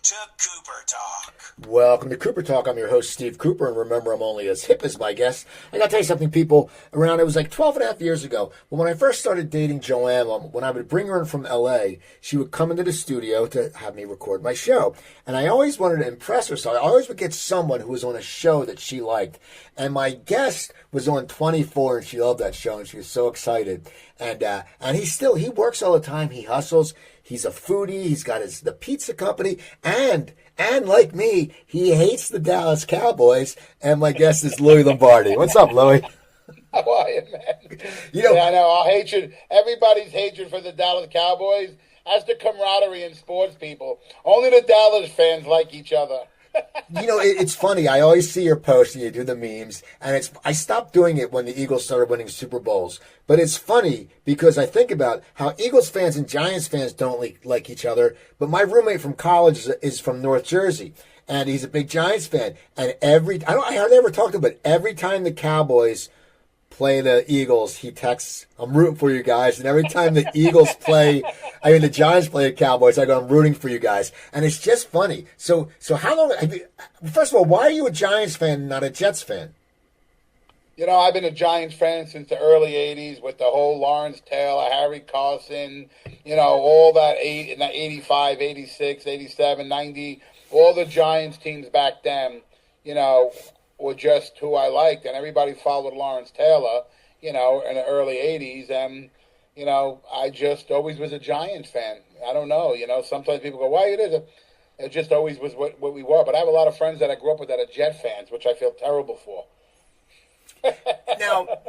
to Cooper Talk. Welcome to Cooper Talk. I'm your host, Steve Cooper, and remember, I'm only as hip as my guests. I got to tell you something, people. It was like 12 and a half years ago. When I first started dating Joanne, when I would bring her in from L.A., she would come into the studio to have me record my show. And I always wanted to impress her, so I always would get someone who was on a show that she liked. And my guest was on 24, and she loved that show, and she was so excited. And he works all the time. He hustles. He's a foodie. He's got the pizza company. And like me, he hates the Dallas Cowboys. And my guest is Louie Lombardi. What's up, Louie? How are you, man? I know. Our hatred, everybody's hatred for the Dallas Cowboys. That's the camaraderie in sports, people. Only the Dallas fans like each other. It's funny. I always see your posts and you do the memes, and I stopped doing it when the Eagles started winning Super Bowls. But it's funny because I think about how Eagles fans and Giants fans don't like each other. But my roommate from college is from North Jersey, and he's a big Giants fan. And I hardly ever talk to him, but every time the Cowboys play the Eagles, he texts, "I'm rooting for you guys." And every time the the Giants play the Cowboys, I go, "I'm rooting for you guys." And it's just funny. So how long, first of all, why are you a Giants fan, not a Jets fan? I've been a Giants fan since the early 80s with the whole Lawrence Taylor, Harry Carson, all that 85, 86, 87, 90, all the Giants teams back then, were just who I liked, and everybody followed Lawrence Taylor, in the early 80s, and, I just always was a Giants fan. I don't know, sometimes people go, why it is? It just always was what we were, but I have a lot of friends that I grew up with that are Jet fans, which I feel terrible for.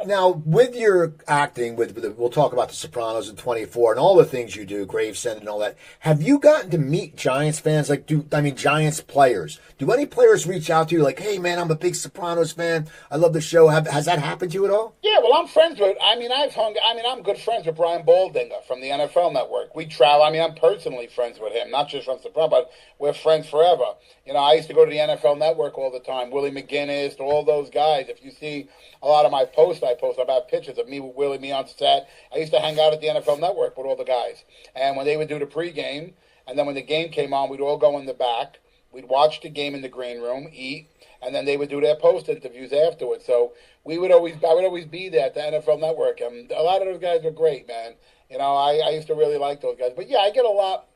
Now, with your acting, we'll talk about the Sopranos and 24 and all the things you do, Gravesend and all that. Have you gotten to meet Giants fans? Giants players? Do any players reach out to you like, "Hey, man, I'm a big Sopranos fan. I love the show." Has that happened to you at all? Yeah, well, I'm friends with. I'm good friends with Brian Baldinger from the NFL Network. We travel. I'm personally friends with him, not just from Sopranos, but we're friends forever. I used to go to the NFL Network all the time. Willie McGinnis, all those guys. If you see a lot of my posts, I post about pictures of me with Willie, me on set. I used to hang out at the NFL Network with all the guys. And when they would do the pregame, and then when the game came on, we'd all go in the back. We'd watch the game in the green room, eat, and then they would do their post interviews afterwards. So I would always be there at the NFL Network. And a lot of those guys were great, man. I used to really like those guys. But yeah, I get a lot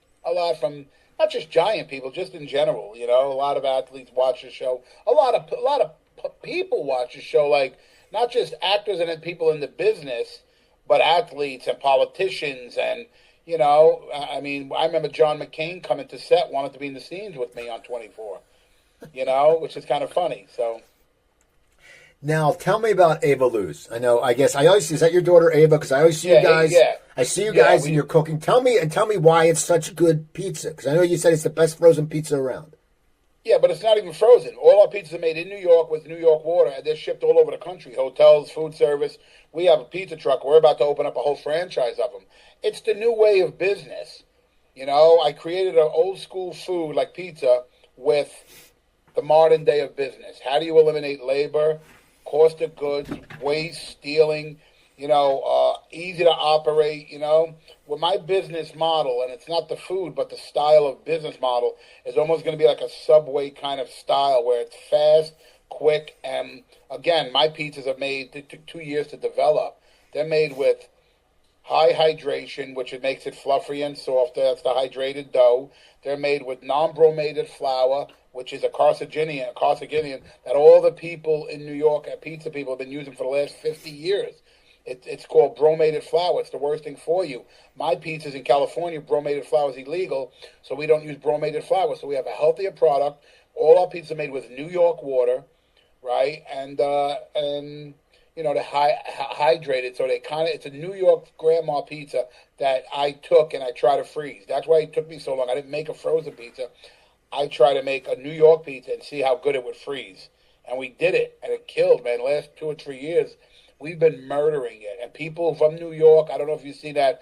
from not just Giant people, just in general. A lot of athletes watch the show. A lot of people watch the show, like not just actors and people in the business, but athletes and politicians. And, I remember John McCain coming to set, wanted to be in the scenes with me on 24, which is kind of funny. So. Now, tell me about Avalou. Is that your daughter Ava? Because I always see you guys. Yeah. I see you guys in your cooking. Tell me why it's such good pizza. Because I know you said it's the best frozen pizza around. Yeah, but it's not even frozen. All our pizzas are made in New York with New York water, and they're shipped all over the country. Hotels, food service. We have a pizza truck. We're about to open up a whole franchise of them. It's the new way of business. I created an old school food like pizza with the modern day of business. How do you eliminate labor, cost of goods, waste, stealing, easy to operate, With my business model, and it's not the food, but the style of business model is almost going to be like a Subway kind of style where it's fast, quick, and again, my pizzas are made, it took 2 years to develop. They're made with high hydration, which it makes it fluffy and softer. That's the hydrated dough. They're made with non-bromated flour, which is a carcinogen that all the people in New York, pizza people, have been using for the last 50 years. It's called bromated flour. It's the worst thing for you. My pizzas in California, bromated flour is illegal, so we don't use bromated flour. So we have a healthier product. All our pizzas are made with New York water, right? And they're hydrated, so it's a New York grandma pizza that I took and I try to freeze. That's why it took me so long. I didn't make a frozen pizza. I try to make a New York pizza and see how good it would freeze. And we did it, and it killed, man. The last 2 or 3 years, we've been murdering it. And people from New York, I don't know if you see that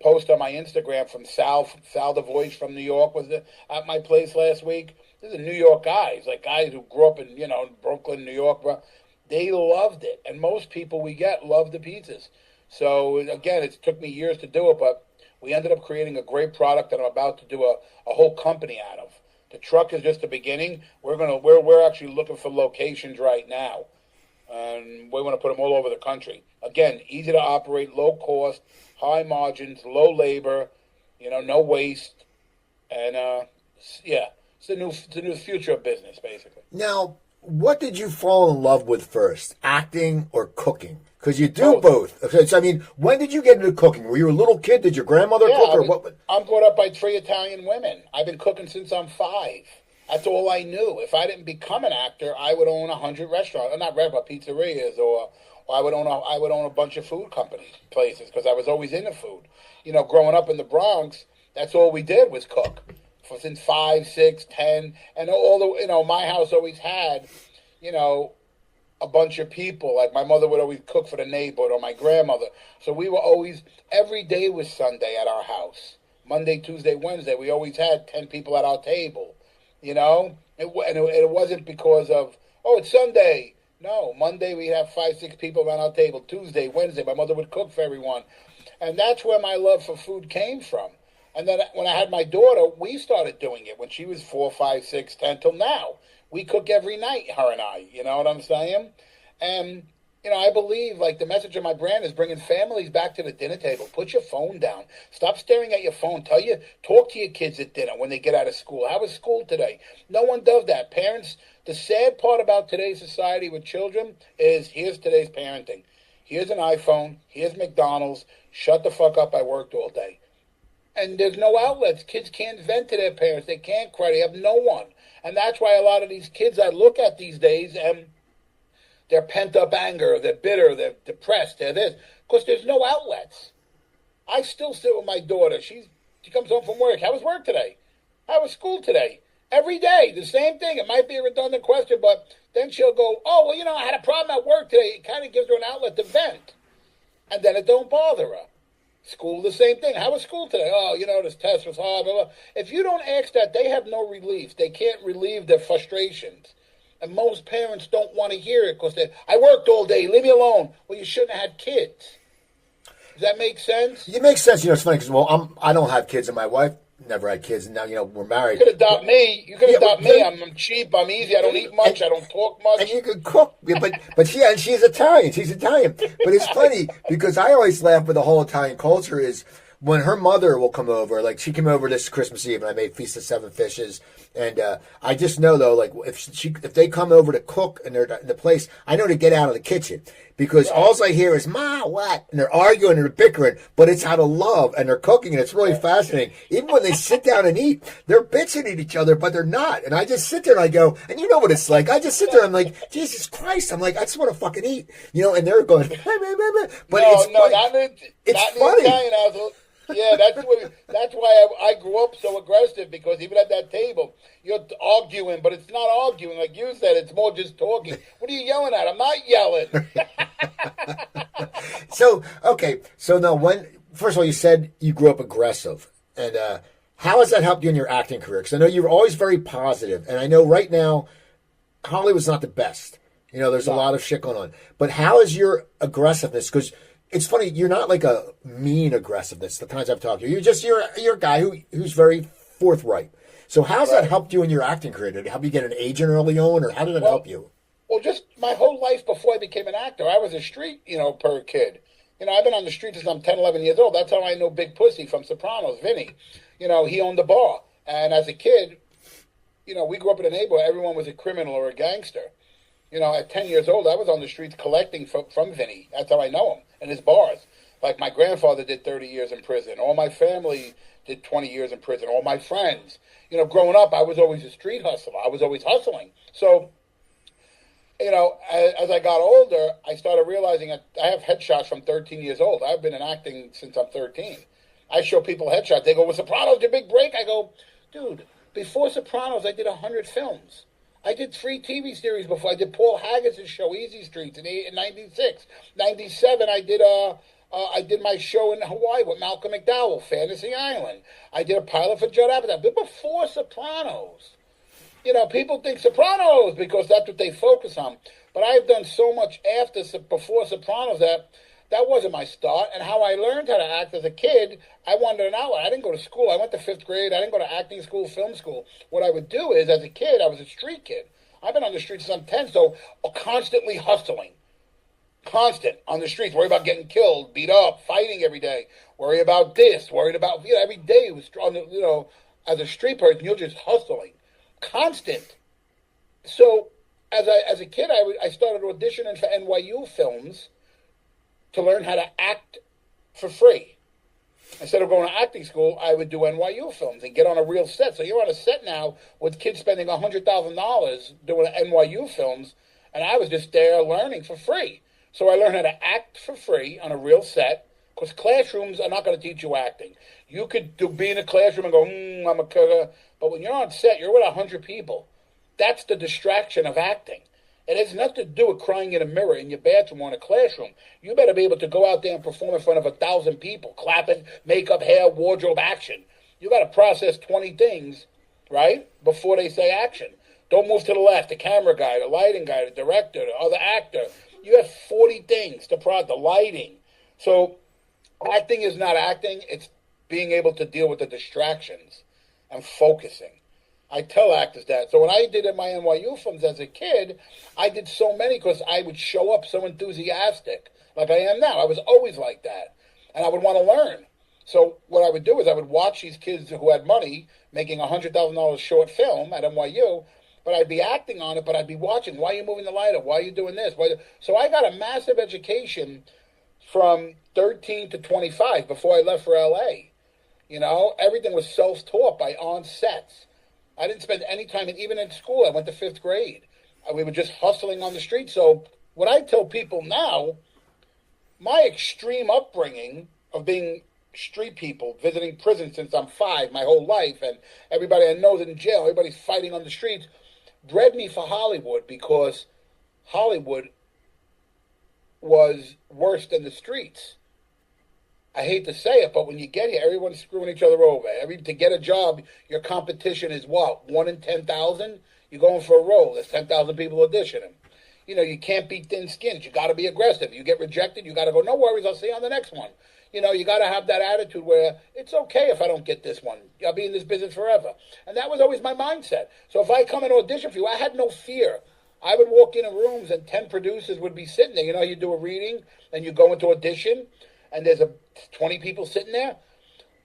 post on my Instagram from Sal the Voice from New York was at my place last week. These are New York guys, like guys who grew up in, Brooklyn, New York. They loved it. And most people we get love the pizzas. So, again, it took me years to do it, but we ended up creating a great product that I'm about to do a whole company out of The truck is just the beginning. We're actually looking for locations right now, and we want to put them all over the country. Again, easy to operate, low cost, high margins, low labor, no waste, and yeah, it's the new future of business, basically. Now, what did you fall in love with first, acting or cooking? Because you do both. So, I mean, when did you get into cooking? Were you a little kid? Did your grandmother cook, or what? I'm brought up by 3 Italian women. I've been cooking since I'm 5. That's all I knew. If I didn't become an actor, I would own 100 restaurants, not restaurants, but pizzerias, or I would own a bunch of food companies, places, because I was always into food. Growing up in the Bronx, that's all we did was cook. Since 5, 6, 10, and my house always had, a bunch of people. Like my mother would always cook for the neighborhood, or my grandmother. So we were always, every day was Sunday at our house. Monday, Tuesday, Wednesday, we always had 10 people at our table. It wasn't because of, it's Sunday. No, Monday we have 5, 6 people around our table. Tuesday, Wednesday, my mother would cook for everyone. And that's where my love for food came from. And then when I had my daughter, we started doing it when she was 4, 5, 6, 10 till now. We cook every night, her and I. You know what I'm saying? And, I believe, like, the message of my brand is bringing families back to the dinner table. Put your phone down. Stop staring at your phone. Talk to your kids at dinner when they get out of school. How was school today? No one does that. Parents, the sad part about today's society with children is, here's today's parenting. Here's an iPhone. Here's McDonald's. Shut the fuck up. I worked all day. And there's no outlets. Kids can't vent to their parents. They can't cry. They have no one. And that's why a lot of these kids I look at these days, and they're pent-up anger, they're bitter, they're depressed, they're this. Because there's no outlets. I still sit with my daughter. She comes home from work. How was work today? How was school today? Every day, the same thing. It might be a redundant question, but then she'll go, I had a problem at work today. It kind of gives her an outlet to vent. And then it don't bother her. School, the same thing. How was school today? This test was hard. Blah, blah. If you don't ask that, they have no relief. They can't relieve their frustrations. And most parents don't want to hear it because I worked all day. Leave me alone. Well, you shouldn't have had kids. Does that make sense? It makes sense. It's funny because, I don't have kids, and my wife never had kids, and now, we're married. You could adopt me. You could adopt me. I'm cheap. I'm easy. I don't eat much. I don't talk much. And you could cook. But she's Italian. She's Italian. But it's funny because I always laugh with the whole Italian culture is when her mother will come over. Like, she came over this Christmas Eve, and I made Feast of 7 Fishes. And I just know, though, like, if they come over to cook and they're in the place, I know to get out of the kitchen. Because all I hear is, Ma, what? And they're arguing and they're bickering, but it's out of love, and they're cooking, and it's really fascinating. Even when they sit down and eat, they're bitching at each other, but they're not. And I just sit there and I go, and you know what it's like. I just sit there and I'm like, Jesus Christ. I'm like, I just want to fucking eat. And they're going, but it's funny. Italian, yeah, that's why I grew up so aggressive, because even at that table, you're arguing, but it's not arguing. Like you said, it's more just talking. What are you yelling at? I'm not yelling. So now first of all, you said you grew up aggressive. And how has that helped you in your acting career? Because I know you were always very positive, and I know right now Hollywood's not the best. There's a lot of shit going on. But how is your aggressiveness? Because it's funny, you're not like a mean aggressiveness, the times I've talked to you. You're a guy who's very forthright. So how's that helped you in your acting career? Did it help you get an agent early on, or how did it help you? Well, just my whole life before I became an actor, I was a street, per kid. I've been on the street since I'm 10, 11 years old. That's how I know Big Pussy from Sopranos, Vinny. He owned the bar. And as a kid, we grew up in a neighborhood, everyone was a criminal or a gangster. At 10 years old, I was on the streets collecting from Vinny. That's how I know him, and his bars. Like, my grandfather did 30 years in prison. All my family did 20 years in prison. All my friends. Growing up, I was always a street hustler. I was always hustling. So, as I got older, I started realizing I have headshots from 13 years old. I've been in acting since I'm 13. I show people headshots. They go, "Was Sopranos your big break?" I go, "Dude, before Sopranos, I did 100 films. I did 3 TV series before. I did Paul Haggis's show, Easy Streets, in 96. 97, I did my show in Hawaii with Malcolm McDowell, Fantasy Island. I did a pilot for Judd Apatow. But before Sopranos, people think Sopranos because that's what they focus on. But I've done so much before Sopranos that that wasn't my start. And how I learned how to act as a kid, I wanted an outlet. I didn't go to school. I went to fifth grade. I didn't go to acting school, film school. What I would do is, as a kid, I was a street kid. I've been on the streets since I'm 10, so constantly hustling. Constant on the streets, worry about getting killed, beat up, fighting every day, worry about this, worried about, every day was on the, as a street person, you're just hustling. Constant. So as a kid, I started auditioning for NYU films to learn how to act for free. Instead of going to acting school, I would do NYU films and get on a real set. So you're on a set now with kids spending $100,000 doing NYU films, and I was just there learning for free. So I learned how to act for free on a real set, because classrooms are not going to teach you acting. You could be in a classroom and go, I'm a killer. But when you're on set, you're with 100 people. That's the distraction of acting. It has nothing to do with crying in a mirror in your bathroom or in a classroom. You better be able to go out there and perform in front of 1,000 people, clapping, makeup, hair, wardrobe, action. You got to process 20 things, right, before they say action. Don't move to the left. The camera guy, the lighting guy, the director, the other actor. You have 40 things to prod, the lighting. So acting is not acting. It's being able to deal with the distractions and focusing. I tell actors that. So when I did my NYU films as a kid, I did so many because I would show up so enthusiastic, like I am now. I was always like that. And I would want to learn. So what I would do is I would watch these kids who had money making a $100,000 short film at NYU, but I'd be acting on it, but I'd be watching. Why are you moving the light up? Why are you doing this? So I got a massive education from 13 to 25 before I left for LA. Everything was self-taught by on sets. I didn't spend any time, even in school. I went to fifth grade. We were just hustling on the street. So what I tell people now, my extreme upbringing of being street people, visiting prison since I'm 5, my whole life, and everybody I know is in jail, everybody's fighting on the streets, bred me for Hollywood, because Hollywood was worse than the streets. I hate to say it, but when you get here, everyone's screwing each other over. To get a job, your competition is what? 1 in 10,000? You're going for a role. There's 10,000 people auditioning. You can't be thin-skinned. You got to be aggressive. You get rejected, you got to go, no worries, I'll see you on the next one. You got to have that attitude where it's okay if I don't get this one. I'll be in this business forever. And that was always my mindset. So if I come and audition for you, I had no fear. I would walk into rooms and 10 producers would be sitting there. You do a reading and you go into audition and there's 20 people sitting there.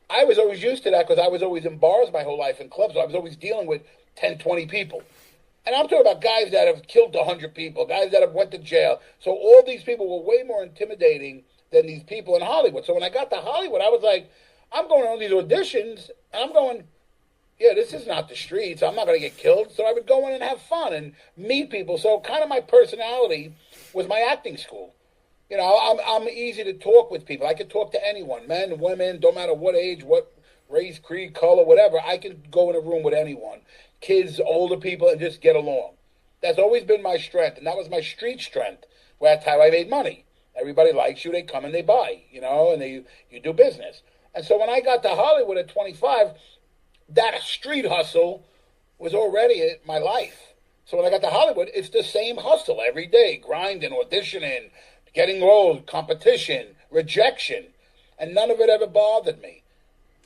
I was always used to that because I was always in bars my whole life and clubs. So I was always dealing with 10, 20 people. And I'm talking about guys that have killed 100 people, guys that have went to jail. So all these people were way more intimidating than these people in Hollywood. So when I got to Hollywood, I was like, I'm going on these auditions, and I'm going, yeah, this is not the streets. I'm not going to get killed. So I would go in and have fun and meet people. So kind of my personality was my acting school. I'm easy to talk with people. I can talk to anyone, men, women, don't matter what age, what race, creed, color, whatever. I can go in a room with anyone, kids, older people, and just get along. That's always been my strength, and that was my street strength. Well, that's how I made money. Everybody likes you. They come and they buy, and you do business. And so when I got to Hollywood at 25, that street hustle was already my life. So when I got to Hollywood, it's the same hustle every day, grinding, auditioning, getting roles, competition, rejection. And none of it ever bothered me.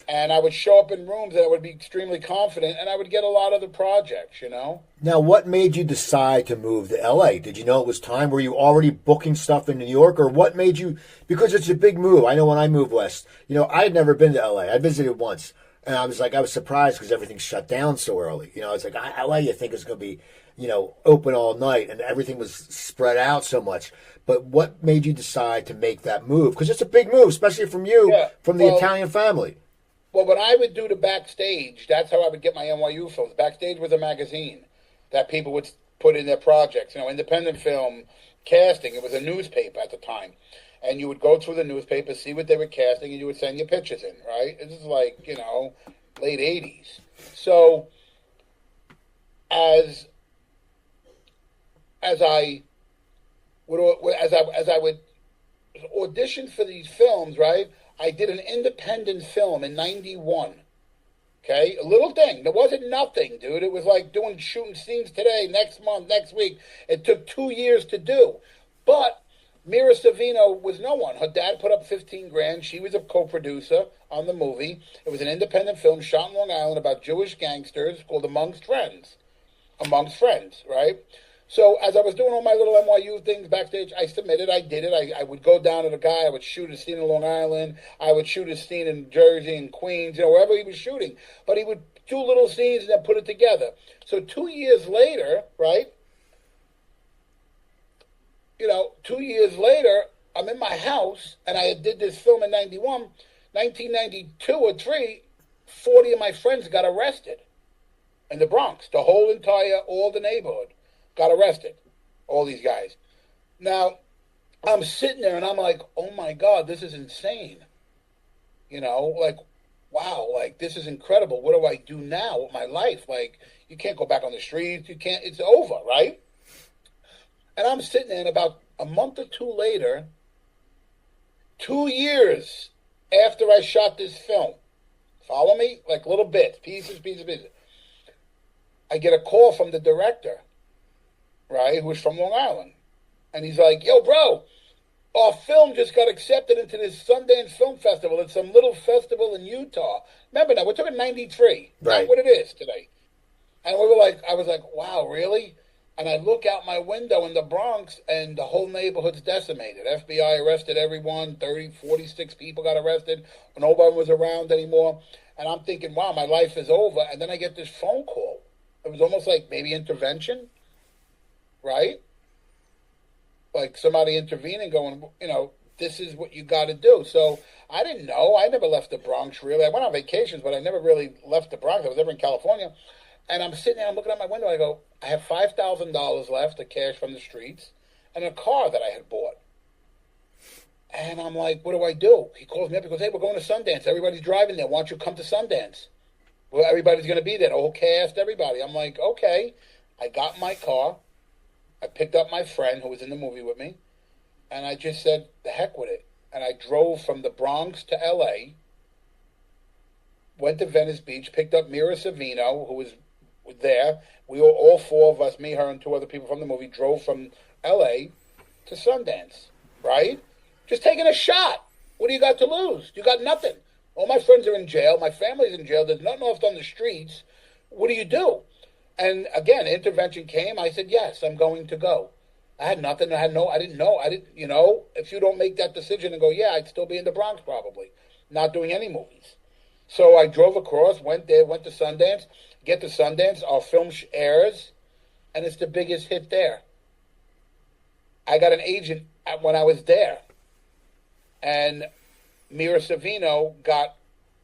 And I would show up in rooms and I would be extremely confident, and I would get a lot of the projects, Now, what made you decide to move to L.A.? Did you know it was time? Were you already booking stuff in New York? Or what made you, because it's a big move. I know when I moved west, I had never been to L.A. I visited once, and I was surprised because everything shut down so early. It's like, L.A. you think is going to be, open all night, and everything was spread out so much. But what made you decide to make that move? Because it's a big move, especially from you, from the Italian family. Well, when I would do the backstage, that's how I would get my NYU films. Backstage was a magazine that people would put in their projects. Independent film casting. It was a newspaper at the time. And you would go through the newspaper, see what they were casting, and you would send your pictures in, right? This is like, late 80s. So as I would audition for these films, right? I did an independent film in 91. Okay? A little thing. There wasn't nothing, dude. It was like shooting scenes today, next month, next week. It took 2 years to do. But Mira Sorvino was no one. Her dad put up 15 grand. She was a co-producer on the movie. It was an independent film shot in Long Island about Jewish gangsters called Amongst Friends. Amongst Friends, right? So as I was doing all my little NYU things backstage, I submitted, I did it. I would go down to the guy, I would shoot a scene in Long Island, I would shoot a scene in Jersey and Queens, wherever he was shooting. But he would do little scenes and then put it together. So 2 years later, right? 2 years later, I'm in my house, and I did this film in 91, 1992 or 3, 40 of my friends got arrested in the Bronx. All the neighborhood got arrested, all these guys. Now, I'm sitting there, and I'm like, oh, my God, this is insane. Wow, this is incredible. What do I do now with my life? You can't go back on the streets. You can't, it's over, right? And I'm sitting there, and about a month or two later, 2 years after I shot this film, follow me? Little bits, pieces. I get a call from the director, right, who's from Long Island. And he's like, yo, bro, our film just got accepted into this Sundance Film Festival. It's some little festival in Utah. Remember now, we're talking 93, right? Not what it is today. And I was like, wow, really? And I look out my window in the Bronx, and the whole neighborhood's decimated. FBI arrested everyone. 46 people got arrested. Nobody was around anymore. And I'm thinking, wow, my life is over. And then I get this phone call. It was almost like maybe intervention, right? Like somebody intervening, going, this is what you got to do. So I didn't know. I never left the Bronx, really. I went on vacations, but I never really left the Bronx. I was never in California. And I'm sitting there, I'm looking out my window, I go, I have $5,000 left of cash from the streets and a car that I had bought. And I'm like, what do I do? He calls me up, he goes, hey, we're going to Sundance. Everybody's driving there. Why don't you come to Sundance? Well, everybody's going to be there, the whole cast, everybody. I'm like, okay. I got in my car. I picked up my friend who was in the movie with me, and I just said, the heck with it. And I drove from the Bronx to L.A., went to Venice Beach, picked up Mira Sorvino, who was there. We were all four of us, me, her, and two other people from the movie, drove from L.A. to Sundance, right? Just taking a shot. What do you got to lose? You got nothing. All my friends are in jail. My family's in jail. There's nothing left on the streets. What do you do? And again, intervention came. I said, yes, I'm going to go. I had nothing. I didn't know. If you don't make that decision and go, yeah, I'd still be in the Bronx probably, not doing any movies. So I drove across, went there, went to Sundance. Get to Sundance, our film airs, and it's the biggest hit there. I got an agent when I was there. And Mira Sorvino got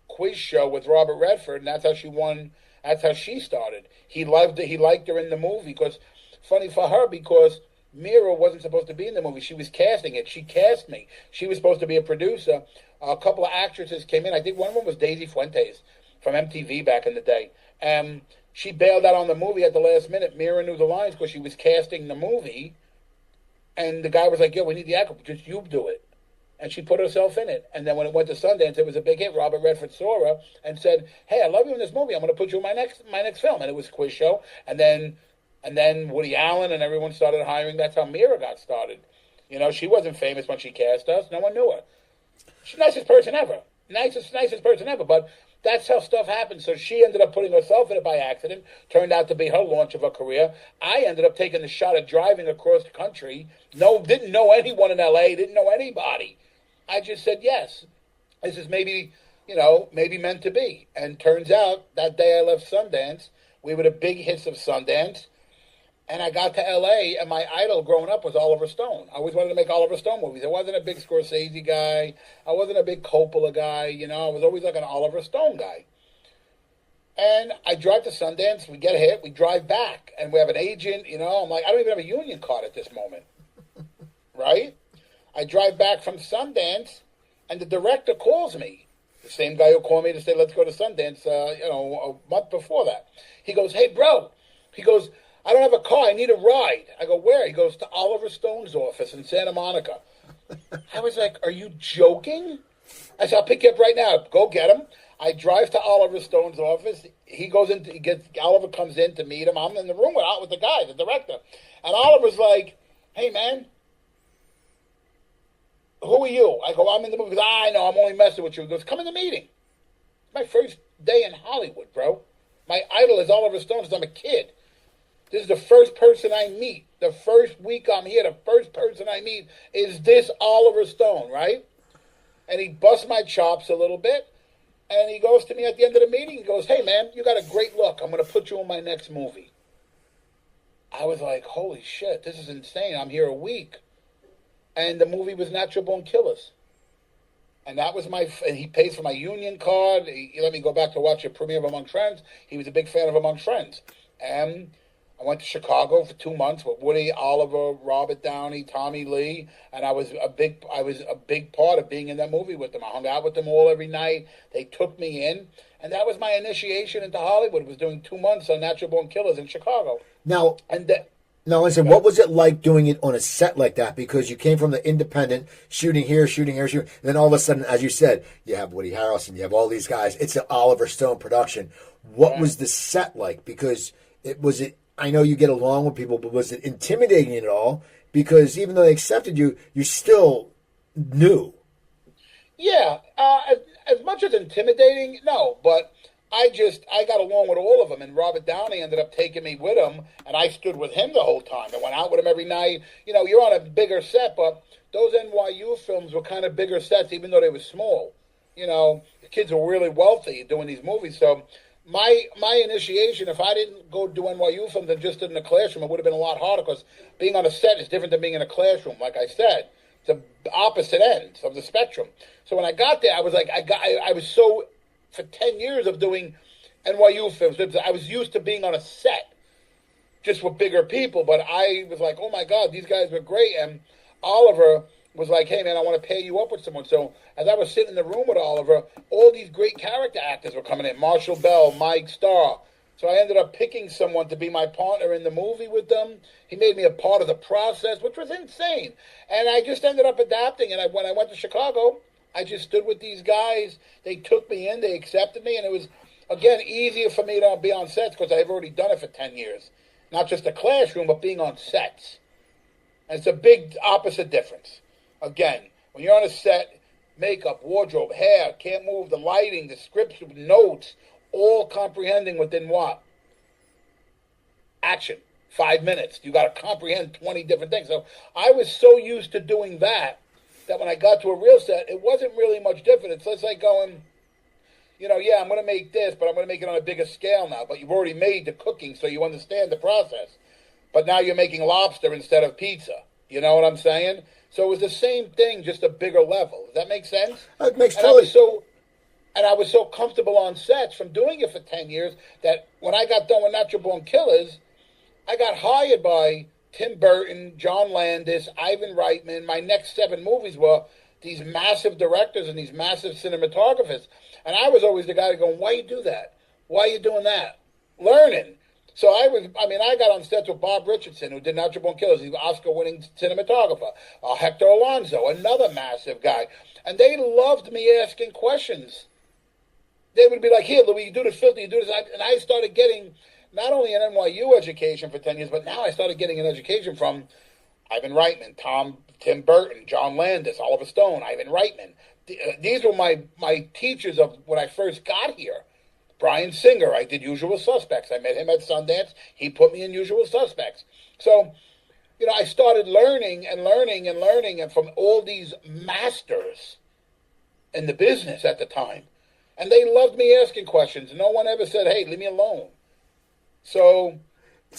Quiz Show with Robert Redford, and that's how she won. That's how she started. He liked her in the movie, because funny for her, because Mira wasn't supposed to be in the movie. She was casting it. She cast me. She was supposed to be a producer. A couple of actresses came in. I think one of them was Daisy Fuentes from MTV back in the day. She bailed out on the movie at the last minute. Mira knew the lines because she was casting the movie. And the guy was like, yo, we need the actor. Just you do it. And she put herself in it. And then when it went to Sundance, it was a big hit. Robert Redford saw her and said, hey, I love you in this movie. I'm going to put you in my next film. And it was Quiz Show. And then Woody Allen and everyone started hiring. That's how Mira got started. She wasn't famous when she cast us. No one knew her. She's the nicest person ever. Nicest person ever. But that's how stuff happens. So she ended up putting herself in it by accident. Turned out to be her launch of her career. I ended up taking the shot at driving across the country. Didn't know anyone in L.A., didn't know anybody. I just said, yes, this is maybe meant to be. And turns out that day I left Sundance, we were the big hits of Sundance. And I got to L.A., and my idol growing up was Oliver Stone. I always wanted to make Oliver Stone movies. I wasn't a big Scorsese guy. I wasn't a big Coppola guy. I was always like an Oliver Stone guy. And I drive to Sundance. We get a hit. We drive back. And we have an agent. I'm like, I don't even have a union card at this moment. Right? I drive back from Sundance, and the director calls me. The same guy who called me to say, let's go to Sundance, a month before that. He goes, hey, bro. He goes, I don't have a car. I need a ride. I go, where? He goes, to Oliver Stone's office in Santa Monica. I was like, are you joking? I said, I'll pick you up right now. Go get him. I drive to Oliver Stone's office. He goes in. Oliver comes in to meet him. I'm in the room with the guy, the director. And Oliver's like, hey, man, who are you? I go, I'm in the movie. He goes, I know, I'm only messing with you. He goes, come in the meeting. It's my first day in Hollywood, bro. My idol is Oliver Stone since I'm a kid. This is the first person I meet. The first week I'm here, the first person I meet is this Oliver Stone, right? And he busts my chops a little bit. And he goes to me at the end of the meeting. He goes, hey, man, you got a great look. I'm going to put you in my next movie. I was like, holy shit, this is insane. I'm here a week. And the movie was Natural Born Killers. And that was and he pays for my union card. He let me go back to watch a premiere of Among Friends. He was a big fan of Among Friends. And I went to Chicago for 2 months with Woody, Oliver, Robert Downey, Tommy Lee, and I was a big part of being in that movie with them. I hung out with them all every night. They took me in, and that was my initiation into Hollywood. Was doing 2 months on Natural Born Killers in Chicago. Now, listen, what was it like doing it on a set like that? Because you came from the independent, shooting here, and then all of a sudden, as you said, you have Woody Harrelson, you have all these guys. It's an Oliver Stone production. What was the set like? Because I know you get along with people, but was it intimidating at all? Because even though they accepted you, you're still new. Yeah, as much as intimidating, no, but I got along with all of them, and Robert Downey ended up taking me with him, and I stood with him the whole time. I went out with him every night. You know, you're on a bigger set, but those NYU films were kind of bigger sets, even though they were small. You know, the kids were really wealthy doing these movies, so my initiation, if I didn't go do NYU films and just did in a classroom, it would have been a lot harder because being on a set is different than being in a classroom. Like I said, it's the opposite ends of the spectrum. So when I got there, I was like, I was so, for 10 years of doing NYU films, I was used to being on a set just with bigger people, but I was like, oh my God, these guys were great. And Oliver was like, hey man, I want to pair you up with someone. So as I was sitting in the room with Oliver, all these great character actors were coming in. Marshall Bell, Mike Starr. So I ended up picking someone to be my partner in the movie with them. He made me a part of the process, which was insane. And I just ended up adapting. And when I went to Chicago, I just stood with these guys. They took me in. They accepted me. And it was, again, easier for me to be on sets because I've already done it for 10 years. Not just a classroom, but being on sets. And it's a big opposite difference. Again, when you're on a set, makeup, wardrobe, hair, can't move, the lighting, the scripts, notes, all comprehending within what? Action. 5 minutes. You got to comprehend 20 different things. So I was so used to doing that when I got to a real set, it wasn't really much different. It's just like going, you know, yeah, I'm going to make this, but I'm going to make it on a bigger scale now. But you've already made the cooking, so you understand the process. But now you're making lobster instead of pizza. You know what I'm saying? So it was the same thing, just a bigger level. Does that make sense? It makes totally. I was so comfortable on sets from doing it for 10 years that when I got done with Natural Born Killers, I got hired by Tim Burton, John Landis, Ivan Reitman. My next 7 movies were these massive directors and these massive cinematographers. And I was always the guy going, why you do that? Why are you doing that? Learning. So I got on sets with Bob Richardson, who did Natural Born Killers. He's an Oscar-winning cinematographer. Hector Alonso, another massive guy. And they loved me asking questions. They would be like, here, Louie, you do this filter, you do this. And I started getting not only an NYU education for 10 years, but now I started getting an education from Ivan Reitman, Tim Burton, John Landis, Oliver Stone, Ivan Reitman. These were my teachers of when I first got here. Bryan Singer, I did Usual Suspects. I met him at Sundance. He put me in Usual Suspects. So, you know, I started learning and from all these masters in the business at the time. And they loved me asking questions. No one ever said, hey, leave me alone. So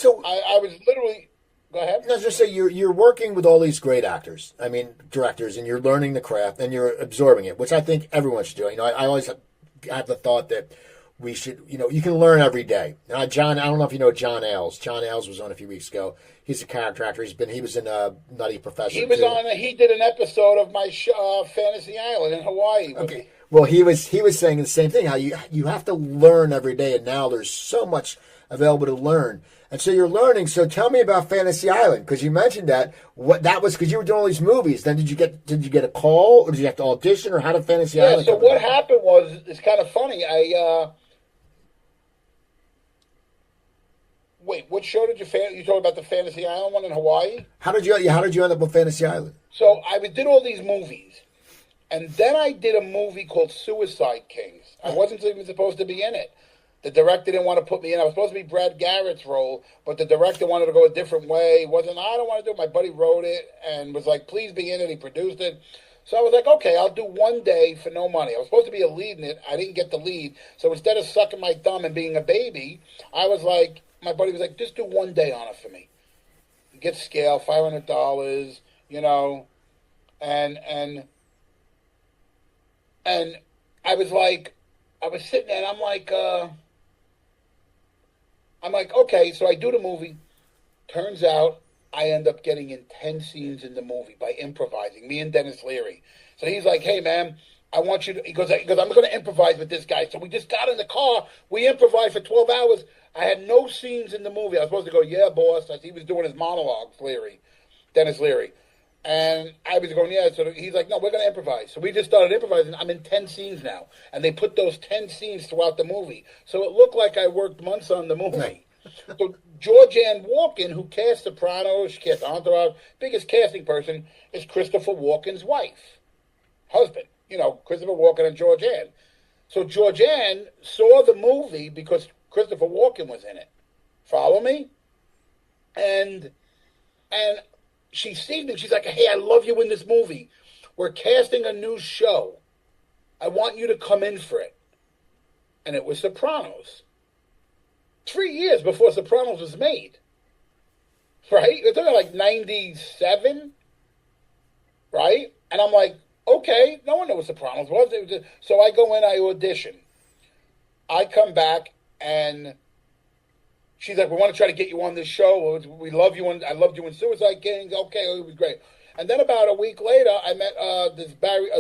I was literally... Go ahead. I was just say you're working with all these great actors. I mean, directors, and you're learning the craft and you're absorbing it, which I think everyone should do. You know, I always have the thought that we should, you know, you can learn every day. John, I don't know if you know John Ailes. John Ailes was on a few weeks ago. He's a character actor. He was in Nutty Professor. He was on. He did an episode of my Fantasy Island in Hawaii. Okay. Well, he was saying the same thing. How you have to learn every day, and now there's so much available to learn. And so you're learning. So tell me about Fantasy Island, because you mentioned that. What that was because you were doing all these movies. Then did you get a call, or did you have to audition, or how did Fantasy Island? Yeah. So what happened was, it's kind of funny. Wait, what show did you talk about the Fantasy Island one in Hawaii? How did you end up with Fantasy Island? So I did all these movies. And then I did a movie called Suicide Kings. I wasn't even supposed to be in it. The director didn't want to put me in. I was supposed to be Brad Garrett's role, but the director wanted to go a different way. I don't want to do it. My buddy wrote it and was like, please be in it. He produced it. So I was like, okay, I'll do one day for no money. I was supposed to be a lead in it. I didn't get the lead. So instead of sucking my thumb and being a baby, I was like, my buddy was like, just do one day on it for me. Get scale, $500, and I was like, I was sitting there and I'm like, okay, so I do the movie. Turns out I end up getting in 10 scenes in the movie by improvising, me and Dennis Leary. So he's like, hey, man, I want you to, he goes, I'm going to improvise with this guy. So we just got in the car. We improvised for 12 hours. I had no scenes in the movie. I was supposed to go, yeah, boss, as he was doing his monologue, Dennis Leary. And I was going, yeah. So he's like, no, we're going to improvise. So we just started improvising. I'm in 10 scenes now. And they put those 10 scenes throughout the movie. So it looked like I worked months on the movie. So Georgianne Walken, who cast Sopranos, she cast Entourage, biggest casting person, is Christopher Walken's wife, husband. Christopher Walken and Georgianne. So Georgianne saw the movie because Christopher Walken was in it. Follow me? And she sees me. She's like, hey, I love you in this movie. We're casting a new show. I want you to come in for it. And it was Sopranos. 3 years before Sopranos was made. Right? They're talking like 97. Right? And I'm like, okay, no one knew what Sopranos was. So I go in, I audition. I come back, and she's like, we want to try to get you on this show. We love you. I loved you in Suicide Kings. Okay, it was great. And then about a week later, I met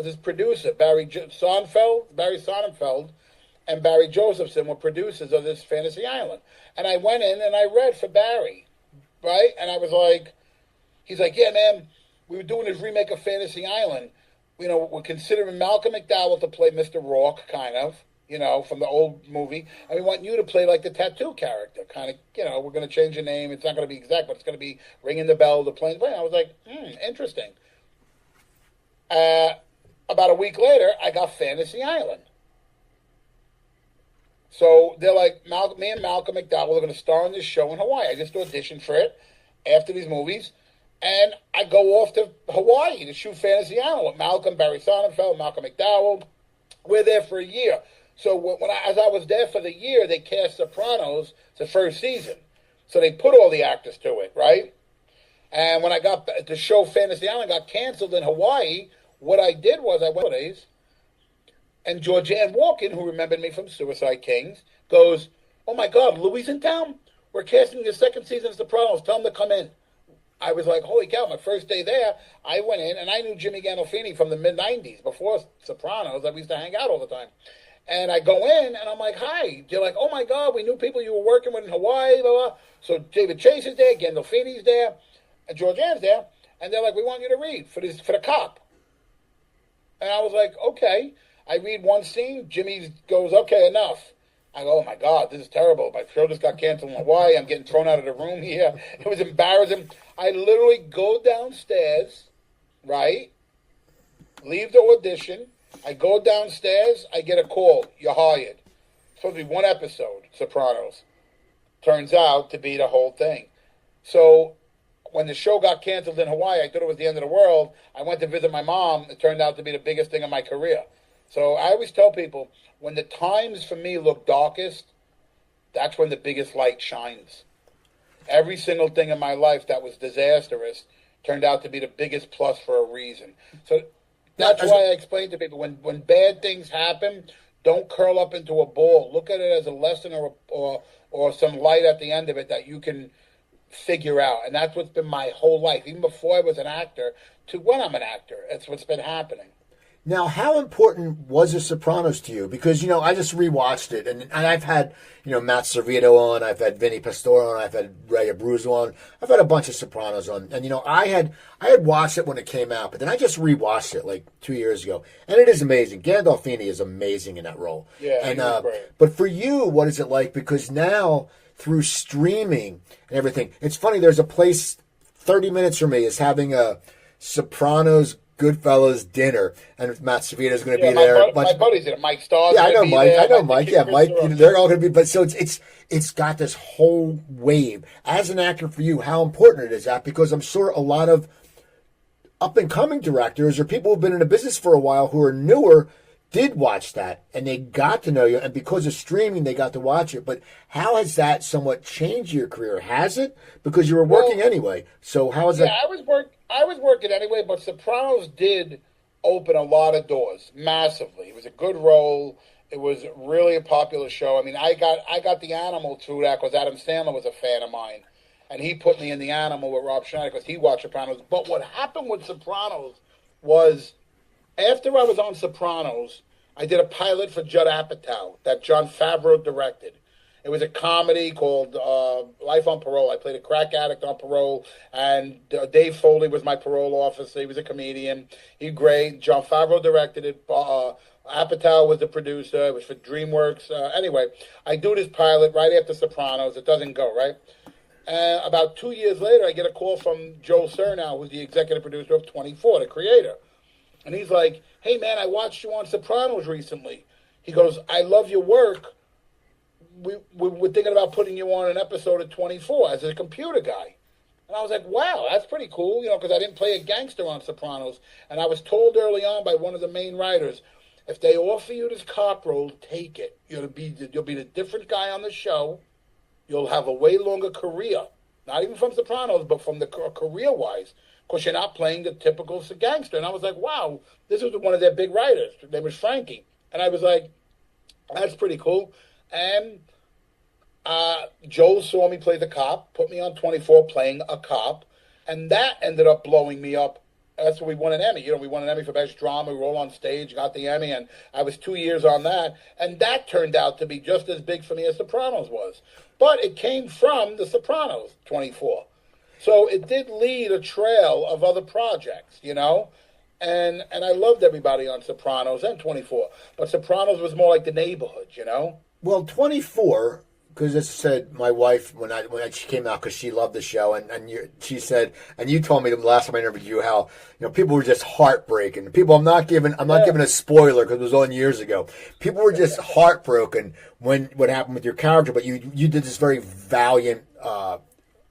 this producer, Barry Sonnenfeld, and Barry Josephson were producers of this Fantasy Island. And I went in and I read for Barry, right? And I was like, he's like, yeah, man, we were doing this remake of Fantasy Island. We're considering Malcolm McDowell to play Mr. Rourke, kind of, from the old movie. And we want you to play like the tattoo character, kind of, we're going to change your name. It's not going to be exact, but it's going to be ringing the bell, the plane. I was like, interesting. About a week later, I got Fantasy Island. So they're like, me and Malcolm McDowell are going to star in this show in Hawaii. I just auditioned for it after these movies. And I go off to Hawaii to shoot Fantasy Island with Malcolm, Barry Sonnenfeld, Malcolm McDowell. We're there for a year. So as I was there for the year, they cast Sopranos the first season. So they put all the actors to it, right? And when I got the show Fantasy Island got canceled in Hawaii, what I did was I went days, and Georgianne Walken, who remembered me from Suicide Kings, goes, oh my God, Louie's in town? We're casting the second season of Sopranos. Tell him to come in. I was like, holy cow, my first day there, I went in, and I knew Jimmy Gandolfini from the mid-'90s, before Sopranos. I used to hang out all the time. And I go in, and I'm like, hi. They're like, oh my God, we knew people you were working with in Hawaii, blah, blah. So David Chase is there, Gandolfini's there, and Georgianne's there, and they're like, we want you to read for the cop. And I was like, okay. I read one scene, Jimmy goes, okay, enough. I go, oh my God, this is terrible. My show just got canceled in Hawaii. I'm getting thrown out of the room here. It was embarrassing. I literally go downstairs, right? Leave the audition. I go downstairs. I get a call. You're hired. It's supposed to be one episode, Sopranos. Turns out to be the whole thing. So when the show got canceled in Hawaii, I thought it was the end of the world. I went to visit my mom. It turned out to be the biggest thing of my career. So I always tell people, when the times for me look darkest, that's when the biggest light shines. Every single thing in my life that was disastrous turned out to be the biggest plus for a reason. So that's why I explain to people, when bad things happen, don't curl up into a ball. Look at it as a lesson or some light at the end of it that you can figure out. And that's what's been my whole life, even before I was an actor to when I'm an actor. That's what's been happening. Now, how important was The Sopranos to you? Because, I just rewatched it, and I've had, Matt Servito on, I've had Vinny Pastore on, I've had Ray Abruzzo on, I've had a bunch of Sopranos on, and, I had watched it when it came out, but then I just rewatched it like 2 years ago, and it is amazing. Gandolfini is amazing in that role. Yeah, and great. But for you, what is it like? Because now, through streaming and everything, it's funny, there's a place 30 minutes from me is having a Sopranos, Goodfellas dinner, and Matt Savita's going to be my there. my buddies in it. Mike Starr's Yeah, I know be Mike. there. I know Mike. Yeah, Mike. Christopher. They're all going to be. But so it's got this whole wave. As an actor, for you, how important it is that? Because I'm sure a lot of up and coming directors or people who've been in the business for a while who are newer did watch that and they got to know you, and because of streaming they got to watch it. But how has that somewhat changed your career? Has it? Because you were working anyway. So how has that? I was working anyway, but Sopranos did open a lot of doors massively. It was a good role. It was really a popular show. I mean, I got the Animal through that because Adam Sandler was a fan of mine, and he put me in the Animal with Rob Schneider because he watched Sopranos. But what happened with Sopranos was after I was on Sopranos, I did a pilot for Judd Apatow that Jon Favreau directed. It was a comedy called Life on Parole. I played a crack addict on parole, and Dave Foley was my parole officer. He was a comedian. He great. Jon Favreau directed it. Apatow was the producer. It was for DreamWorks. Anyway, I do this pilot right after Sopranos. It doesn't go, right? About 2 years later, I get a call from Joel Surnow, who's the executive producer of 24, the creator. And he's like, hey, man, I watched you on Sopranos recently. He goes, I love your work. We're thinking about putting you on an episode of 24 as a computer guy. And I was like, wow, that's pretty cool, because I didn't play a gangster on Sopranos. And I was told early on by one of the main writers, if they offer you this cop role, take it. You'll be the different guy on the show. You'll have a way longer career, not even from Sopranos, but from the career-wise, because you're not playing the typical gangster. And I was like, wow, this was one of their big writers. His name was Frankie. And I was like, that's pretty cool. And Joel saw me play the cop, put me on 24 playing a cop, and that ended up blowing me up. That's when we won an Emmy. We won an Emmy for Best Drama. We were all on stage, got the Emmy, and I was 2 years on that. And that turned out to be just as big for me as Sopranos was. But it came from the Sopranos, 24. So it did lead a trail of other projects, And I loved everybody on Sopranos and 24. But Sopranos was more like The Neighborhood, Well, 24, because as I said, my wife, when she came out, because she loved the show, she said, and you told me the last time I interviewed you how, people were just heartbreaking. People, I'm not giving a spoiler because it was on years ago. People were just heartbroken when what happened with your character, but you did this very valiant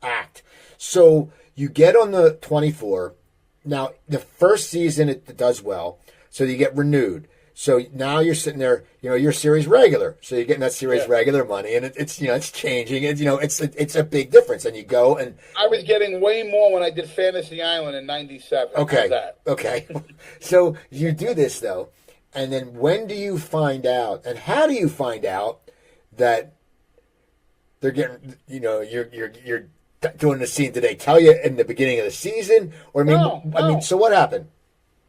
act. So you get on the 24. Now, the first season, it does well, so you get renewed. So now you're sitting there, you're series regular. So you're getting that series regular money, and it's changing. It's a big difference. And you go and I was getting way more when I did Fantasy Island in '97. Okay. So you do this though, and then when do you find out, and how do you find out that they're getting, you're doing the scene? Did they tell you in the beginning of the season, or No. So what happened?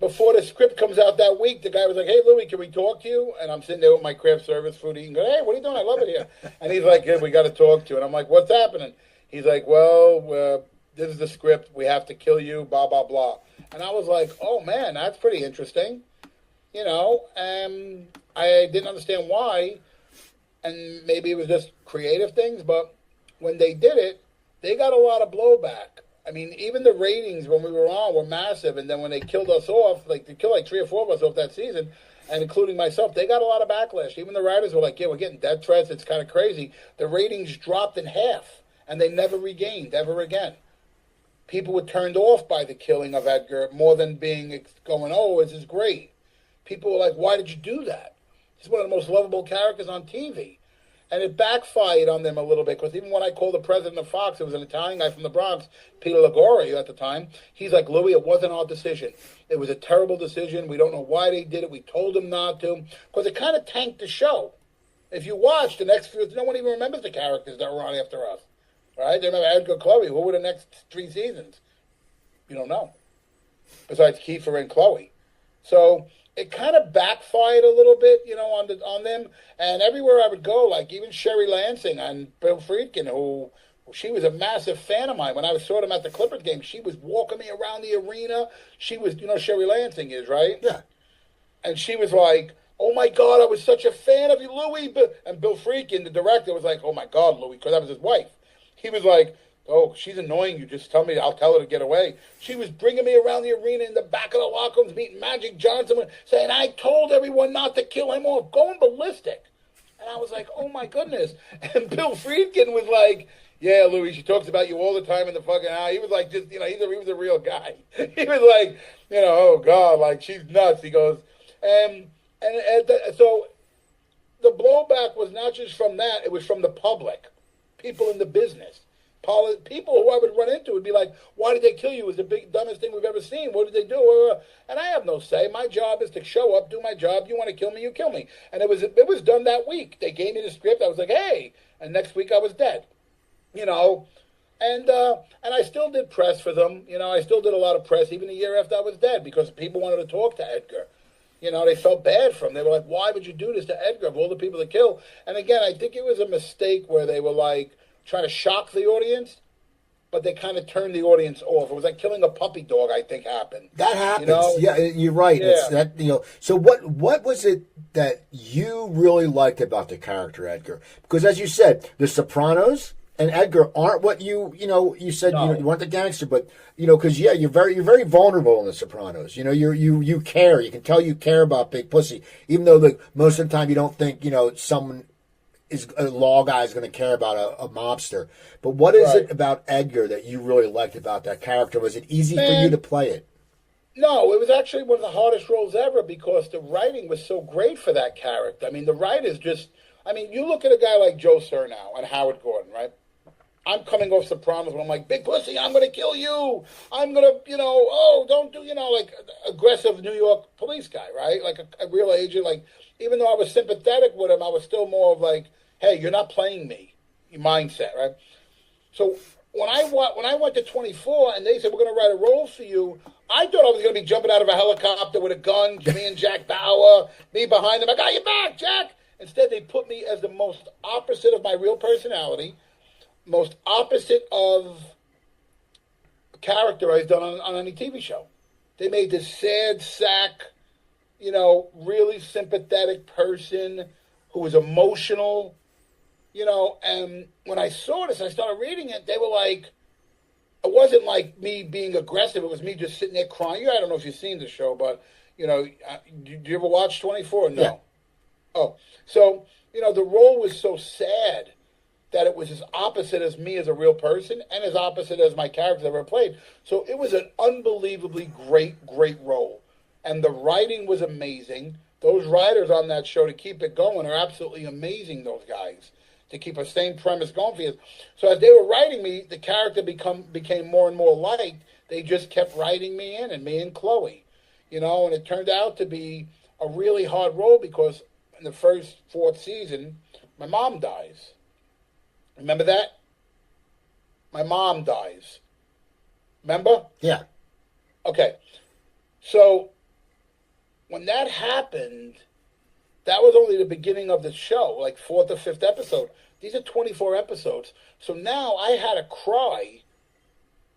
Before the script comes out that week, the guy was like, hey, Louie, can we talk to you? And I'm sitting there with my craft service food eating. Go, hey, what are you doing? I love it here. And he's like, we got to talk to you. And I'm like, what's happening? He's like, well, this is the script. We have to kill you, blah, blah, blah. And I was like, oh, man, that's pretty interesting. And I didn't understand why. And maybe it was just creative things. But when they did it, they got a lot of blowback. I mean, even the ratings when we were on were massive, and then when they killed us off, they killed 3 or 4 of us off that season, and including myself, they got a lot of backlash. Even the writers were like, yeah, we're getting death threats, it's kind of crazy. The ratings dropped in half, and they never regained ever again. People were turned off by the killing of Edgar more than going, oh, this is great. People were like, why did you do that? He's one of the most lovable characters on TV. And it backfired on them a little bit, because even when I called the president of Fox, it was an Italian guy from the Bronx, Peter Liguori at the time, he's like, Louie, it wasn't our decision. It was a terrible decision. We don't know why they did it. We told them not to, because it kind of tanked the show. If you watch the next few, no one even remembers the characters that were on after us. Right? They remember Edgar, Chloe. Who were the next 3 seasons? You don't know. Besides Kiefer and Chloe. So it kind of backfired a little bit, on them. And everywhere I would go, like even Sherry Lansing and Bill Friedkin, who she was a massive fan of mine. When I saw them at the Clippers game, she was walking me around the arena. She was, Sherry Lansing is, right? Yeah. And she was like, oh my God, I was such a fan of you, Louie. And Bill Friedkin, the director, was like, oh my God, Louie, because that was his wife. He was like, Oh, she's annoying you. Just tell me. I'll tell her to get away. She was bringing me around the arena in the back of the locker rooms, meeting Magic Johnson, saying, I told everyone not to kill him off, going ballistic. And I was like, oh, my goodness. And Bill Friedkin was like, yeah, Louie, she talks about you all the time in the fucking house. He was like, just, he was a real guy. He was like, oh, God, like, she's nuts. He goes, so the blowback was not just from that. It was from the public, people in the business. People who I would run into would be like, why did they kill you? It was the dumbest thing we've ever seen. What did they do? And I have no say. My job is to show up, do my job. You want to kill me, you kill me. And it was done that week. They gave me the script. I was like, hey. And next week I was dead. And I still did press for them. I still did a lot of press even a year after I was dead because people wanted to talk to Edgar. They felt bad for him. They were like, why would you do this to Edgar of all the people to kill? And again, I think it was a mistake where they were like, trying to shock the audience, but they kind of turned the audience off. It was like killing a puppy dog, I think, happened. That happens. Yeah, you're right. Yeah. So what was it that you really liked about the character Edgar? Because as you said, The Sopranos and Edgar aren't what you said. No. You weren't the gangster, but because you're very vulnerable in The Sopranos. You care. You can tell you care about Big Pussy, even though most of the time you don't think someone is a law guy is going to care about a mobster. But what is it about Edgar that you really liked about that character? Was it easy for you to play it? No, it was actually one of the hardest roles ever because the writing was so great for that character. I mean, the writers you look at a guy like Joe Cernow and Howard Gordon, right? I'm coming off Sopranos when I'm like, Big Pussy, I'm going to kill you. I'm going to, don't do, like aggressive New York police guy, right? Like a real agent. Like, even though I was sympathetic with him, I was still more of like, hey, you're not playing me, your mindset, right? So when I went to 24 and they said, we're going to write a role for you, I thought I was going to be jumping out of a helicopter with a gun, me and Jack Bauer, me behind them. I got your back, Jack. Instead, they put me as the most opposite of my real personality, most opposite of character I've done on any TV show. They made this sad sack, really sympathetic person who was emotional, and when I saw this, I started reading it, they were like, it wasn't like me being aggressive, it was me just sitting there crying. I don't know if you've seen the show, but, do you ever watch 24? No. Yeah. Oh, so, the role was so sad that it was as opposite as me as a real person and as opposite as my characters I've ever played. So it was an unbelievably great role. And the writing was amazing. Those writers on that show to keep it going are absolutely amazing, those guys, to keep a same premise going for you. So as they were writing me, the character became more and more liked. They just kept writing me in, and me and Chloe, and it turned out to be a really hard role because in the fourth season, my mom dies. Remember that? My mom dies. Remember? Yeah. Okay. So when that happened, that was only the beginning of the show, like 4th or 5th episode. These are 24 episodes. So now I had to cry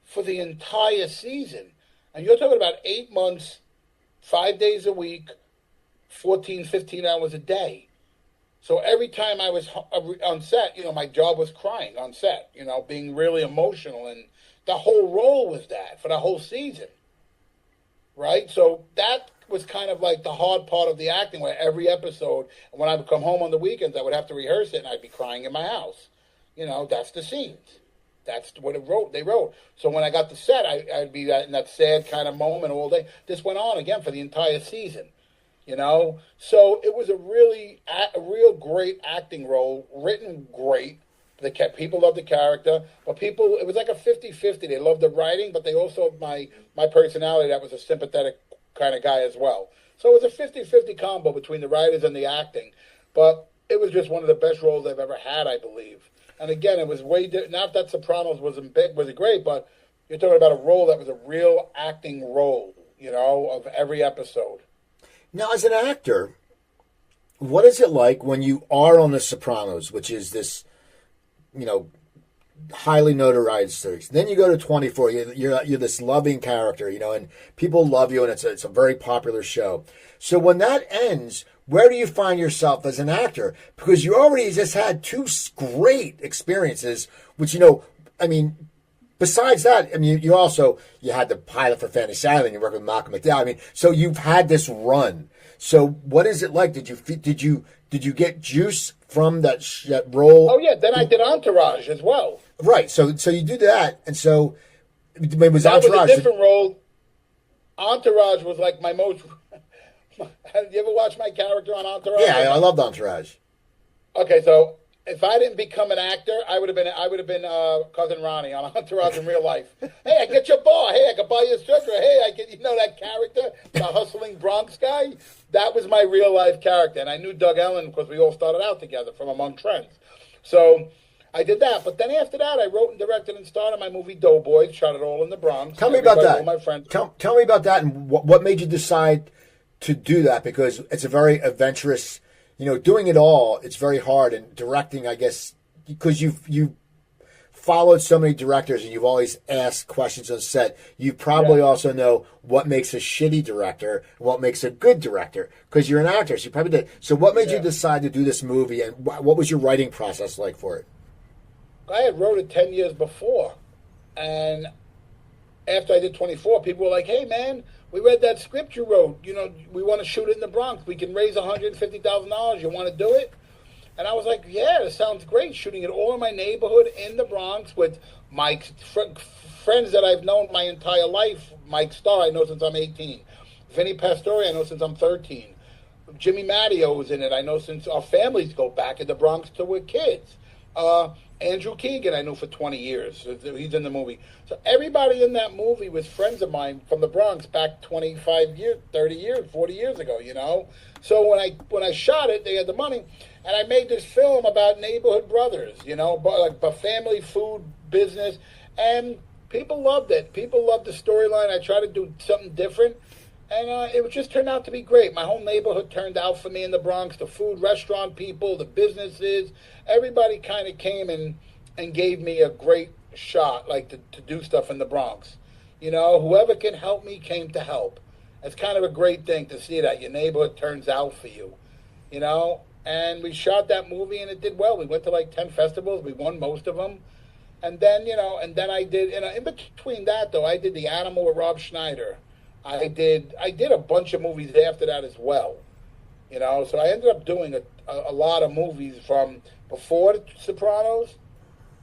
for the entire season. And you're talking about 8 months, 5 days a week, 14, 15 hours a day. So every time I was on set, my job was crying on set, being really emotional. And the whole role was that for the whole season. Right? So that was kind of like the hard part of the acting, where every episode, when I would come home on the weekends, I would have to rehearse it and I'd be crying in my house. That's the scenes. That's what they wrote. So when I got to set, I'd be in that sad kind of moment all day. This went on again for the entire season. So it was a real great acting role, written great. People loved the character, but it was like a 50-50. They loved the writing, but they also my personality, that was a sympathetic kind of guy as well. So it was a 50-50 combo between the writers and the acting, but it was just one of the best roles I've ever had, I believe. And again, it was not that Sopranos wasn't great, but you're talking about a role that was a real acting role, of every episode. Now, as an actor, what is it like when you are on The Sopranos, which is this, highly notarized series? Then you go to 24. You're this loving character, and people love you, and it's a very popular show. So when that ends, where do you find yourself as an actor? Because you already just had 2 great experiences, which besides that, I mean, you had the pilot for Fantasy Island. You worked with Malcolm McDowell. I mean, so you've had this run. So what is it like? Did you get juice from that role? Oh yeah, then I did Entourage as well. Right. So you do that, and so it was that Entourage. was a different role. Entourage was like my most. Have you ever watched my character on Entourage? Yeah, I loved Entourage. Okay, so if I didn't become an actor, I would have been Cousin Ronnie on Entourage in real life. Hey, I get your bar. Hey, I can buy you a stretcher. Hey, I get that character, the hustling Bronx guy. That was my real life character, and I knew Doug Ellen because we all started out together from among friends. So I did that, but then after that, I wrote and directed and starred in my movie Doughboys. Shot it all in the Bronx. Tell me about that. All my friends. Tell me about that, and what made you decide to do that? Because it's a very adventurous. Doing it all, it's very hard. And directing, I guess, because you've followed so many directors and you've always asked questions on set, you probably also know what makes a shitty director and what makes a good director, because you're an actor. So you probably did. So what made you decide to do this movie, and what was your writing process like for it? I had wrote it 10 years before. And after I did 24, people were like, hey, man, we read that script you wrote. We want to shoot it in the Bronx. We can raise $150,000. You want to do it? And I was like, yeah, that sounds great. Shooting it all in my neighborhood in the Bronx with my friends that I've known my entire life. Mike Starr, I know since I'm 18. Vinny Pastore, I know since I'm 13. Jimmy Matteo was in it. I know since our families go back in the Bronx till we're kids. Andrew Keegan, I knew for 20 years. He's in the movie. So everybody in that movie was friends of mine from the Bronx back 25 years, 30 years, 40 years ago, So when I shot it, they had the money, and I made this film about neighborhood brothers, like a family food business, and people loved it. People loved the storyline. I tried to do something different, and it just turned out to be great. My whole neighborhood turned out for me in the Bronx. The food, restaurant people, the businesses, everybody kind of came and gave me a great shot, like to do stuff in the Bronx. Whoever can help me came to help. It's kind of a great thing to see that your neighborhood turns out for you, And we shot that movie, and it did well. We went to like 10 festivals. We won most of them. And then, I did, in between that, though, I did The Animal with Rob Schneider. I did a bunch of movies after that as well, So I ended up doing a lot of movies from before The Sopranos,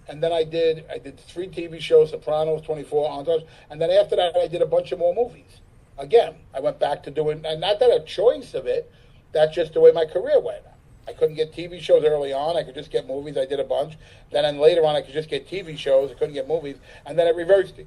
and then I did 3 TV shows: Sopranos, 24, Entourage, and then after that I did a bunch of more movies. Again, I went back to doing, and not that a choice of it, that's just the way my career went. I couldn't get TV shows early on. I could just get movies. I did a bunch. Then later on, I could just get TV shows. I couldn't get movies, and then it reversed it.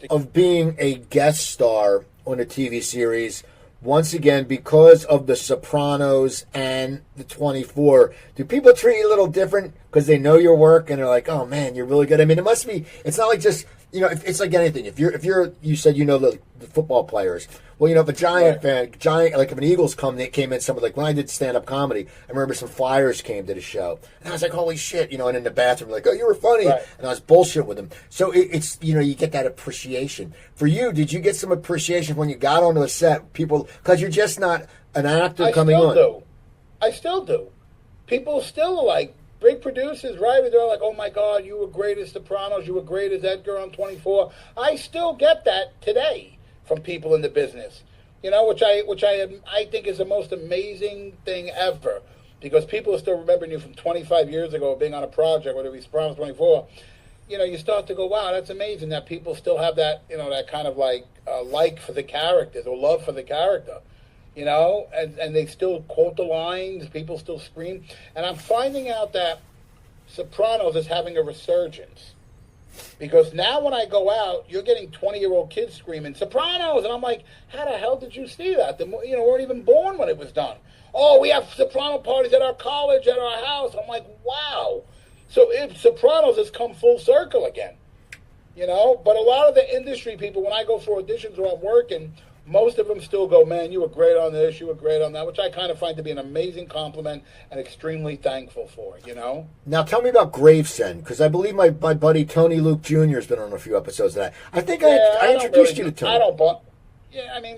Of being a guest star on a TV series, once again, because of The Sopranos and the 24, do people treat you a little different because they know your work and they're like, oh man, you're really good? I mean, it must be, it's not like just, it's like anything. If you're, you said the football players. Well, if a Giant fan, like if an Eagles came in, somebody like when I did stand-up comedy, I remember some Flyers came to the show, and I was like, holy shit, and in the bathroom, like, oh, you were funny, and I was bullshit with them. So it's, you get that appreciation. For you, did you get some appreciation when you got onto a set? People, because you're just not an actor coming on. I still do. People still like, big producers, writers, they're like, oh my God, you were great as Sopranos, you were great as Edgar on 24. I still get that today from people in the business, which I think is the most amazing thing ever, because people are still remembering you from 25 years ago being on a project, whether it be Sopranos 24. You start to go, wow, that's amazing that people still have that, that kind of like for the characters or love for the character. And they still quote the lines, people still scream. And I'm finding out that Sopranos is having a resurgence. Because now when I go out, you're getting 20-year-old kids screaming, Sopranos! And I'm like, how the hell did you see that? We weren't even born when it was done. Oh, we have Soprano parties at our college, at our house. I'm like, wow. So Sopranos has come full circle again. But a lot of the industry people, when I go for auditions or I'm working, most of them still go, man, you were great on this, you were great on that, which I kind of find to be an amazing compliment and extremely thankful for, Now tell me about Gravesend, because I believe my buddy Tony Luke Jr. has been on a few episodes of that. I think I introduced you to Tony. I mean,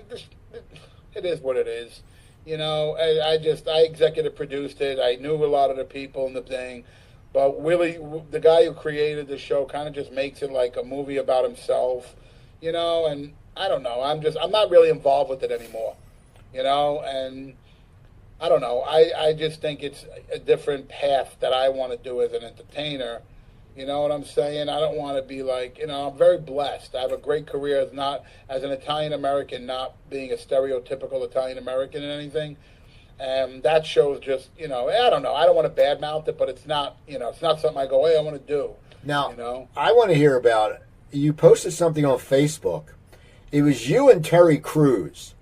it is what it is. I executive produced it. I knew a lot of the people in the thing. But Willie, the guy who created the show, kind of just makes it like a movie about himself, and I don't know. I'm not really involved with it anymore, and I don't know. I just think it's a different path that I want to do as an entertainer. You know what I'm saying? I don't want to be like, I'm very blessed. I have a great career as an Italian American, not being a stereotypical Italian American in anything. And that show's just, I don't know. I don't want to badmouth it, but it's not, it's not something I go, hey, I want to do. Now, I want to hear about it. You posted something on Facebook. It was you and Terry Crews.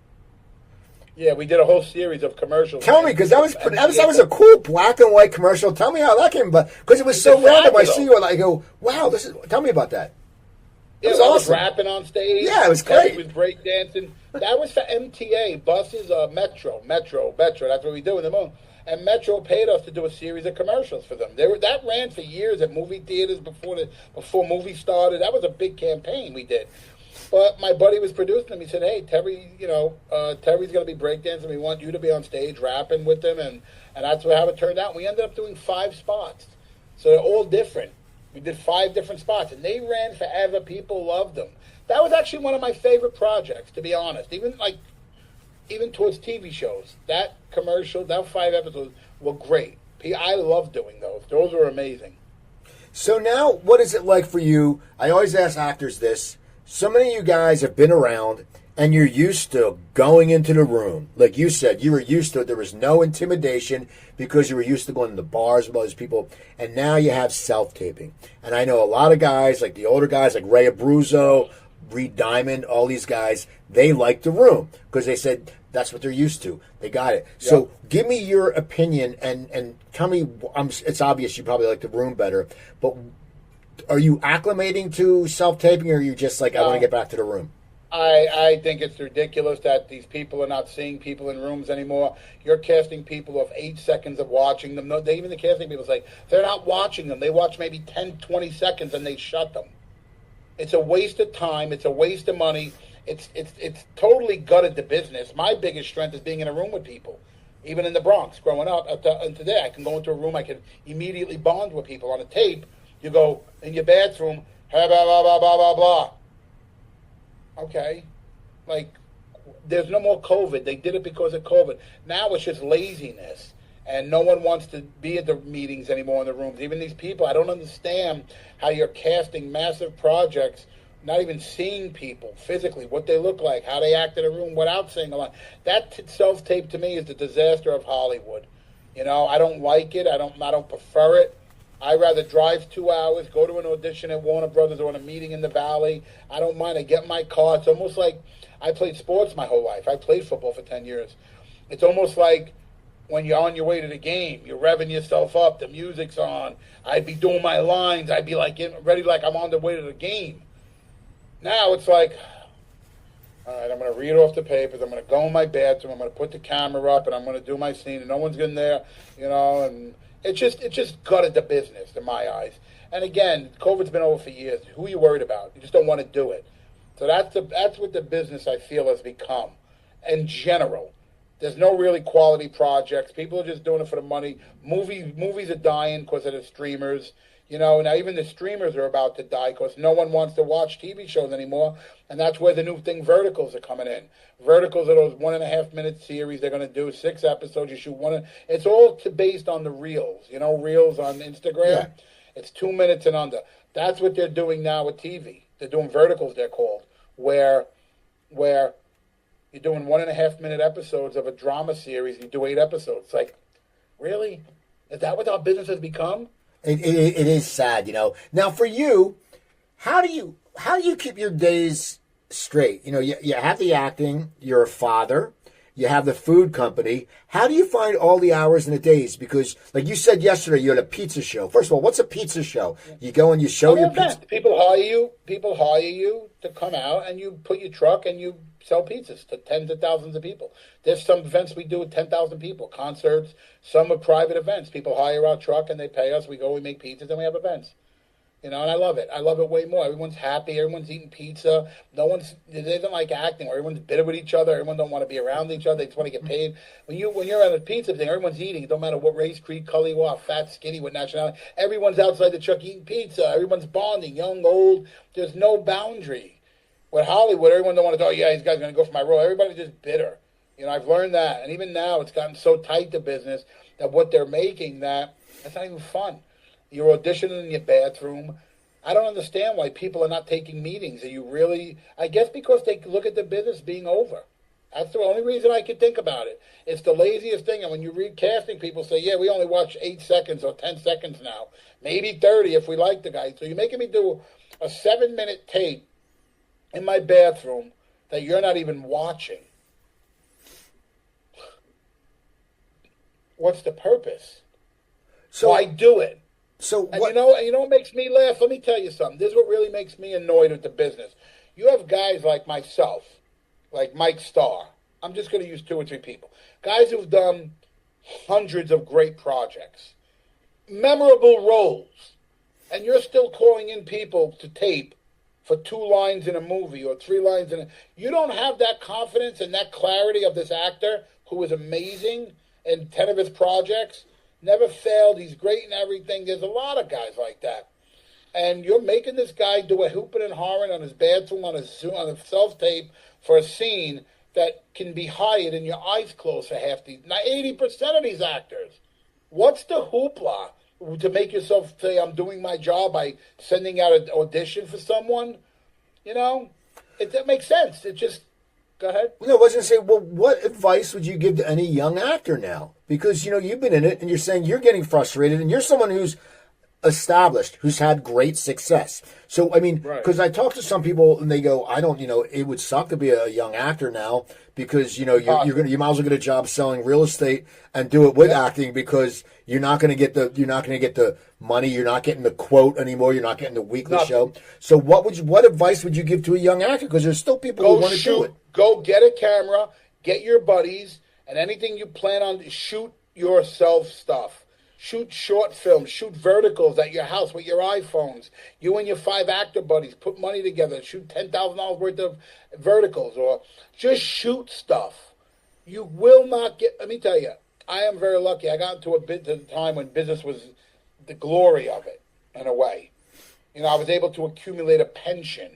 Yeah, we did a whole series of commercials. Tell me, because that was a cool black and white commercial. Tell me how that came about, because it was so random. I see you and I go, wow, tell me about that. It was awesome. I was rapping on stage. Yeah, it was great. It was breakdancing. That was for MTA, buses, Metro. That's what we do in the moon. And Metro paid us to do a series of commercials for them. That ran for years at movie theaters before movies started. That was a big campaign we did. But my buddy was producing them. He said, hey, Terry, Terry's going to be breakdancing. We want you to be on stage rapping with them. And that's how it turned out. We ended up doing 5 spots. So they're all different. We did 5 different spots. And they ran forever. People loved them. That was actually one of my favorite projects, to be honest. Even towards TV shows. That commercial, that 5 episodes were great. I love doing those. Those were amazing. So now, what is it like for you? I always ask actors this. So many of you guys have been around, and you're used to going into the room. Like you said, you were used to it. There was no intimidation because you were used to going to the bars with all these people. And now you have self-taping. And I know a lot of guys, like the older guys, like Ray Abruzzo, Reed Diamond, all these guys, they like the room because they said that's what they're used to. They got it. Yep. So give me your opinion and tell me, it's obvious you probably like the room better, but are you acclimating to self-taping, or are you just like, I want to get back to the room? I think it's ridiculous that these people are not seeing people in rooms anymore. You're casting people of 8 seconds of watching them. No, even the casting people say they're not watching them. They watch maybe 10, 20 seconds and they shut them. It's a waste of time. It's a waste of money. It's totally gutted the business. My biggest strength is being in a room with people. Even in the Bronx, growing up, and today I can go into a room, I can immediately bond with people. On a tape, you go in your bathroom, blah, blah, blah, blah, blah, blah. Okay. Like, there's no more COVID. They did it because of COVID. Now it's just laziness. And no one wants to be at the meetings anymore in the rooms. Even these people, I don't understand how you're casting massive projects, not even seeing people physically, what they look like, how they act in a room without saying a line. That self-tape to me is the disaster of Hollywood. I don't like it. I don't prefer it. I'd rather drive 2 hours, go to an audition at Warner Brothers or in a meeting in the Valley. I don't mind. I get my car. It's almost like I played sports my whole life. I played football for 10 years. It's almost like when you're on your way to the game, you're revving yourself up, the music's on. I'd be doing my lines. I'd be like ready like I'm on the way to the game. Now it's like, all right, I'm going to read off the papers. I'm going to go in my bathroom. I'm going to put the camera up, and I'm going to do my scene, and no one's in there, and it just gutted the business in my eyes. And again, COVID's been over for years. Who are you worried about? You just don't want to do it. So that's what the business, I feel, has become in general. There's no really quality projects. People are just doing it for the money. Movies are dying because of the streamers. Now even the streamers are about to die because no one wants to watch TV shows anymore. And that's where the new thing, verticals, are coming in. Verticals are those 1.5-minute series. They're going to do 6 episodes. You shoot one. It's all based on the reels. Reels on Instagram. Yeah. It's 2 minutes and under. That's what they're doing now with TV. They're doing verticals, they're called, where you're doing 1.5-minute episodes of a drama series. You do 8 episodes. It's like, really? Is that what our business has become? It is sad, Now, for you, how do you keep your days straight? You have the acting. You're a father. You have the food company. How do you find all the hours in the days? Because, like you said yesterday, you had a pizza show. First of all, what's a pizza show? You go and you show your pizza. People hire you to come out, and you put your truck and you sell pizzas to tens of thousands of people. There's some events we do with 10,000 people, concerts. Some are private events. People hire our truck and they pay us. We go, we make pizzas, and we have events. You know, and I love it. I love it way more. Everyone's happy. Everyone's eating pizza. It isn't like acting where everyone's bitter with each other. Everyone don't want to be around each other. They just want to get paid. When you're at a pizza thing, everyone's eating. It don't matter what race, creed, color you are, fat, skinny, what nationality. Everyone's outside the truck eating pizza. Everyone's bonding, young, old. There's no boundary. With Hollywood, everyone don't want to go, yeah, these guys are going to go for my role. Everybody's just bitter. You know, I've learned that. And even now, it's gotten so tight, the business, that what they're making, that's not even fun. You're auditioning in your bathroom. I don't understand why people are not taking meetings. Are you really? I guess because they look at the business being over. That's the only reason I can think about it. It's the laziest thing. And when you read casting, people say, yeah, we only watch 8 seconds or 10 seconds now. Maybe 30 if we like the guy. So you're making me do a 7-minute tape in my bathroom that you're not even watching. What's the purpose? So why do it? So and you know what makes me laugh? Let me tell you something. This is what really makes me annoyed with the business. You have guys like myself, like Mike Starr. I'm just going to use 2 or 3 people. Guys who've done hundreds of great projects, memorable roles, and you're still calling in people to tape for 2 lines in a movie or 3 lines in a... You don't have that confidence and that clarity of this actor who is amazing in 10 of his projects. Never failed. He's great in everything. There's a lot of guys like that. And you're making this guy do a hooping and hollering on his bathroom, on a self-tape for a scene that can be hired and your eyes closed for half the... Now, 80% of these actors. What's the hoopla to make yourself say, I'm doing my job by sending out an audition for someone? You know? That makes sense. It just... Go ahead. No, I was going to say, well, what advice would you give to any young actor now? Because, you've been in it and you're saying you're getting frustrated and you're someone who's established, who's had great success. So, I mean, because I talk to some people and they go, it would suck to be a young actor now because, you might as well get a job selling real estate and do it with acting because you're not going to get the money. You're not getting the quote anymore. You're not getting the weekly show. So what advice would you give to a young actor? Because there's still people who want to do it. Go get a camera, get your buddies, and anything you plan on, shoot yourself stuff. Shoot short films, shoot verticals at your house with your iPhones. You and your 5 actor buddies put money together, shoot $10,000 worth of verticals, or just shoot stuff. You will not get, let me tell you, I am very lucky. I got into a time when business was the glory of it, in a way. I was able to accumulate a pension.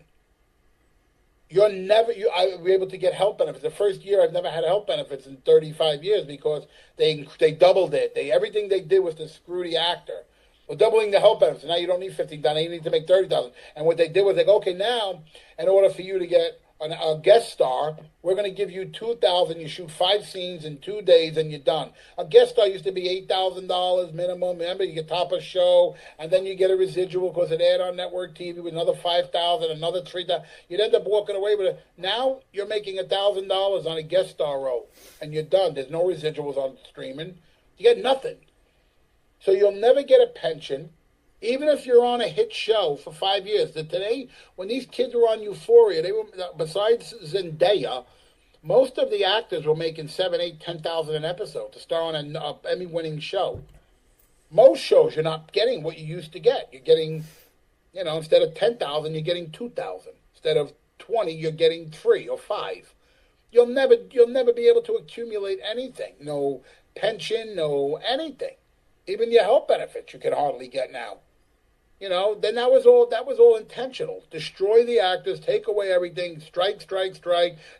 I was able to get health benefits. The first year, I've never had health benefits in 35 years because they doubled it. Everything they did was to screw the actor. Well, doubling the health benefits. Now you don't need $15,000. You need to make $30,000. And what they did was they go, okay, now in order for you to get a guest star, we're going to give you $2,000. You shoot 5 scenes in 2 days, and you're done. A guest star used to be $8,000 minimum. Remember, you get top a show, and then you get a residual because it aired on network TV with another $5,000, another $3,000. You'd end up walking away with it. Now you're making $1,000 on a guest star role, and you're done. There's no residuals on streaming. You get nothing. So you'll never get a pension. Even if you're on a hit show for 5 years, today, when these kids were on Euphoria, they were, besides Zendaya, most of the actors were making $7,000, $8,000, $10,000 an episode to star on an Emmy-winning show. Most shows, you're not getting what you used to get. You're getting, instead of $10,000, you're getting $2,000. Instead of 20, you're getting 3 or 5. You'll never be able to accumulate anything. No pension, no anything. Even your health benefits you can hardly get now. Then that was all intentional. Destroy the actors, take away everything, strike.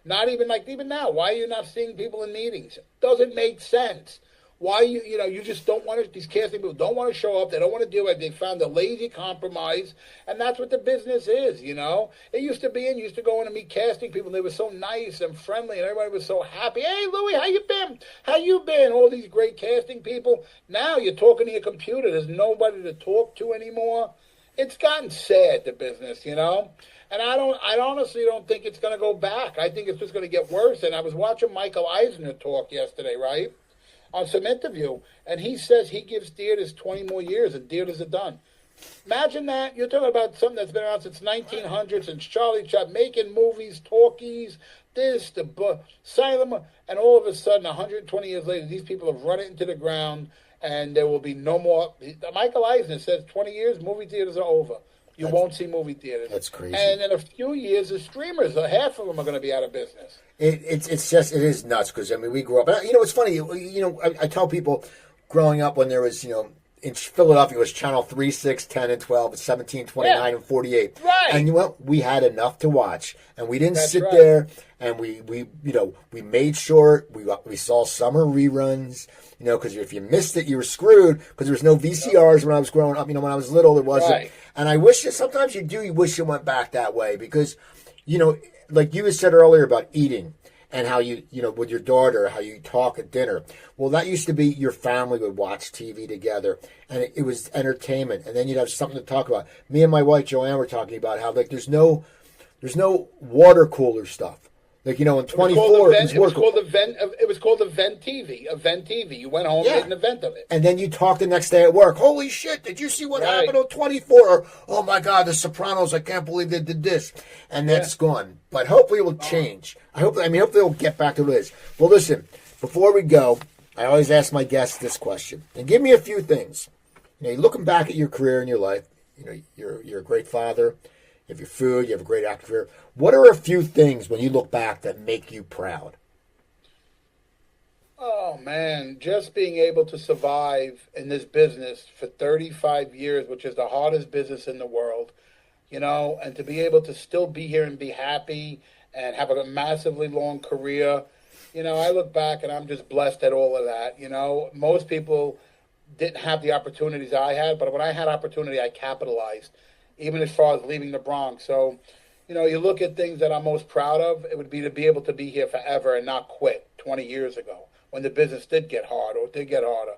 Not even even now. Why are you not seeing people in meetings? Doesn't make sense. Why you just don't want to, these casting people don't want to show up, they don't want to do it, they found a lazy compromise, and that's what the business is, It used to be, and you used to go in and meet casting people, and they were so nice and friendly, and everybody was so happy. Hey, Louie, how you been? All these great casting people. Now you're talking to your computer, there's nobody to talk to anymore. It's gotten sad, the business, And I honestly don't think it's going to go back. I think it's just going to get worse, and I was watching Michael Eisner talk yesterday, right? On some interview, and he says he gives theaters 20 more years, and theaters are done. Imagine that. You're talking about something that's been around since 1900, since Charlie Chaplin, making movies, talkies, silent, and all of a sudden, 120 years later, these people have run it into the ground, and there will be no more. Michael Eisner says 20 years, movie theaters are over. You won't see movie theaters. That's crazy. And in a few years, the streamers, half of them are going to be out of business. It is nuts because, I mean, we grew up. And, it's funny. I tell people growing up when there was, in Philadelphia, it was channel 3, 6, 10, and 12, 17, 29, and 48. Right. And we had enough to watch, and we didn't sit right. there, and we made sure we saw summer reruns, because if you missed it, you were screwed because there was no VCRs when I was growing up. When I was little, there wasn't. Right. And I wish that sometimes you wish it went back that way because, like you had said earlier about eating. And how with your daughter, how you talk at dinner. Well, that used to be your family would watch TV together, and it was entertainment. And then you'd have something to talk about. Me and my wife Joanne were talking about how there's no water cooler stuff. In 24, it was called Event TV. Event TV. You went home and made an event of it. And then you talk the next day at work. Holy shit! Did you see what happened on 24? Or, oh my God, The Sopranos! I can't believe they did this. And that's gone. But hopefully it will change. Hopefully it'll get back to what it is. Well, listen. Before we go, I always ask my guests this question. And give me a few things. You're looking back at your career and your life. You're a great father. You have your food. You have a great acting career. What are a few things when you look back that make you proud? Oh, man. Just being able to survive in this business for 35 years, which is the hardest business in the world, and to be able to still be here and be happy and have a massively long career. I look back and I'm just blessed at all of that. Most people didn't have the opportunities I had, but when I had opportunity, I capitalized, even as far as leaving the Bronx. So, you look at things that I'm most proud of, it would be to be able to be here forever and not quit 20 years ago when the business did get hard or did get harder,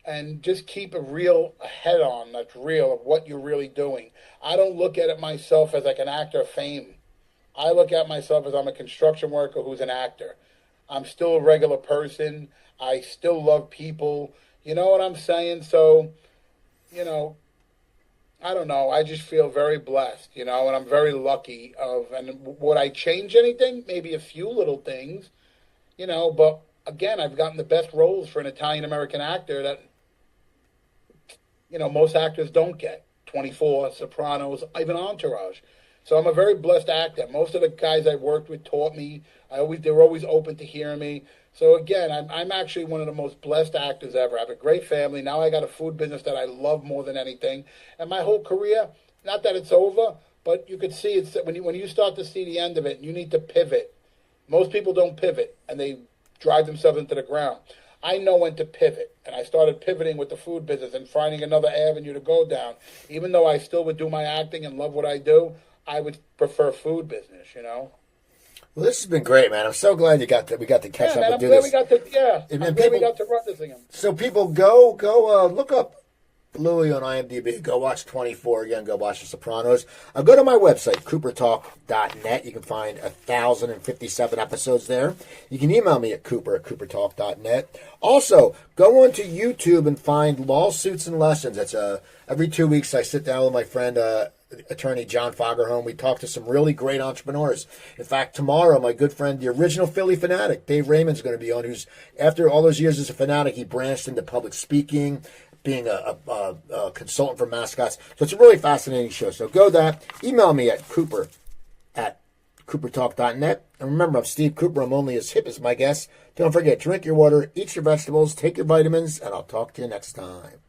and just keep a real head on that's real of what you're really doing. I don't look at it myself as like an actor of fame. I look at myself as I'm a construction worker who's an actor. I'm still a regular person. I still love people. You know what I'm saying? So, I don't know. I just feel very blessed, and I'm very lucky and would I change anything? Maybe a few little things, but again, I've gotten the best roles for an Italian-American actor that, most actors don't get. 24, Sopranos, even Entourage. So I'm a very blessed actor. Most of the guys I've worked with taught me. They're always open to hearing me. So again, I'm actually one of the most blessed actors ever. I have a great family. Now I got a food business that I love more than anything. And my whole career, not that it's over, but you could see it's when you start to see the end of it, you need to pivot. Most people don't pivot, and they drive themselves into the ground. I know when to pivot, and I started pivoting with the food business and finding another avenue to go down. Even though I still would do my acting and love what I do, I would prefer food business, Well, this has been great, man. I'm so glad we got to catch up and do this. I'm glad we got to run this thing. So people go look up Louie on IMDb. Go watch 24 again. Go watch The Sopranos. Go to my website, coopertalk.net. You can find 1,057 episodes there. You can email me at coopertalk.net. Also, go onto YouTube and find Lawsuits and Lessons. That's every 2 weeks I sit down with my friend, attorney John Fagerholm. We talk to some really great entrepreneurs. In fact, tomorrow, my good friend, the original Philly fanatic, Dave Raymond's going to be on, who's, after all those years as a fanatic, he branched into public speaking, being a consultant for mascots. So it's a really fascinating show. So go that. Email me at coopertalk.net. And remember, I'm Steve Cooper. I'm only as hip as my guests. Don't forget, drink your water, eat your vegetables, take your vitamins, and I'll talk to you next time.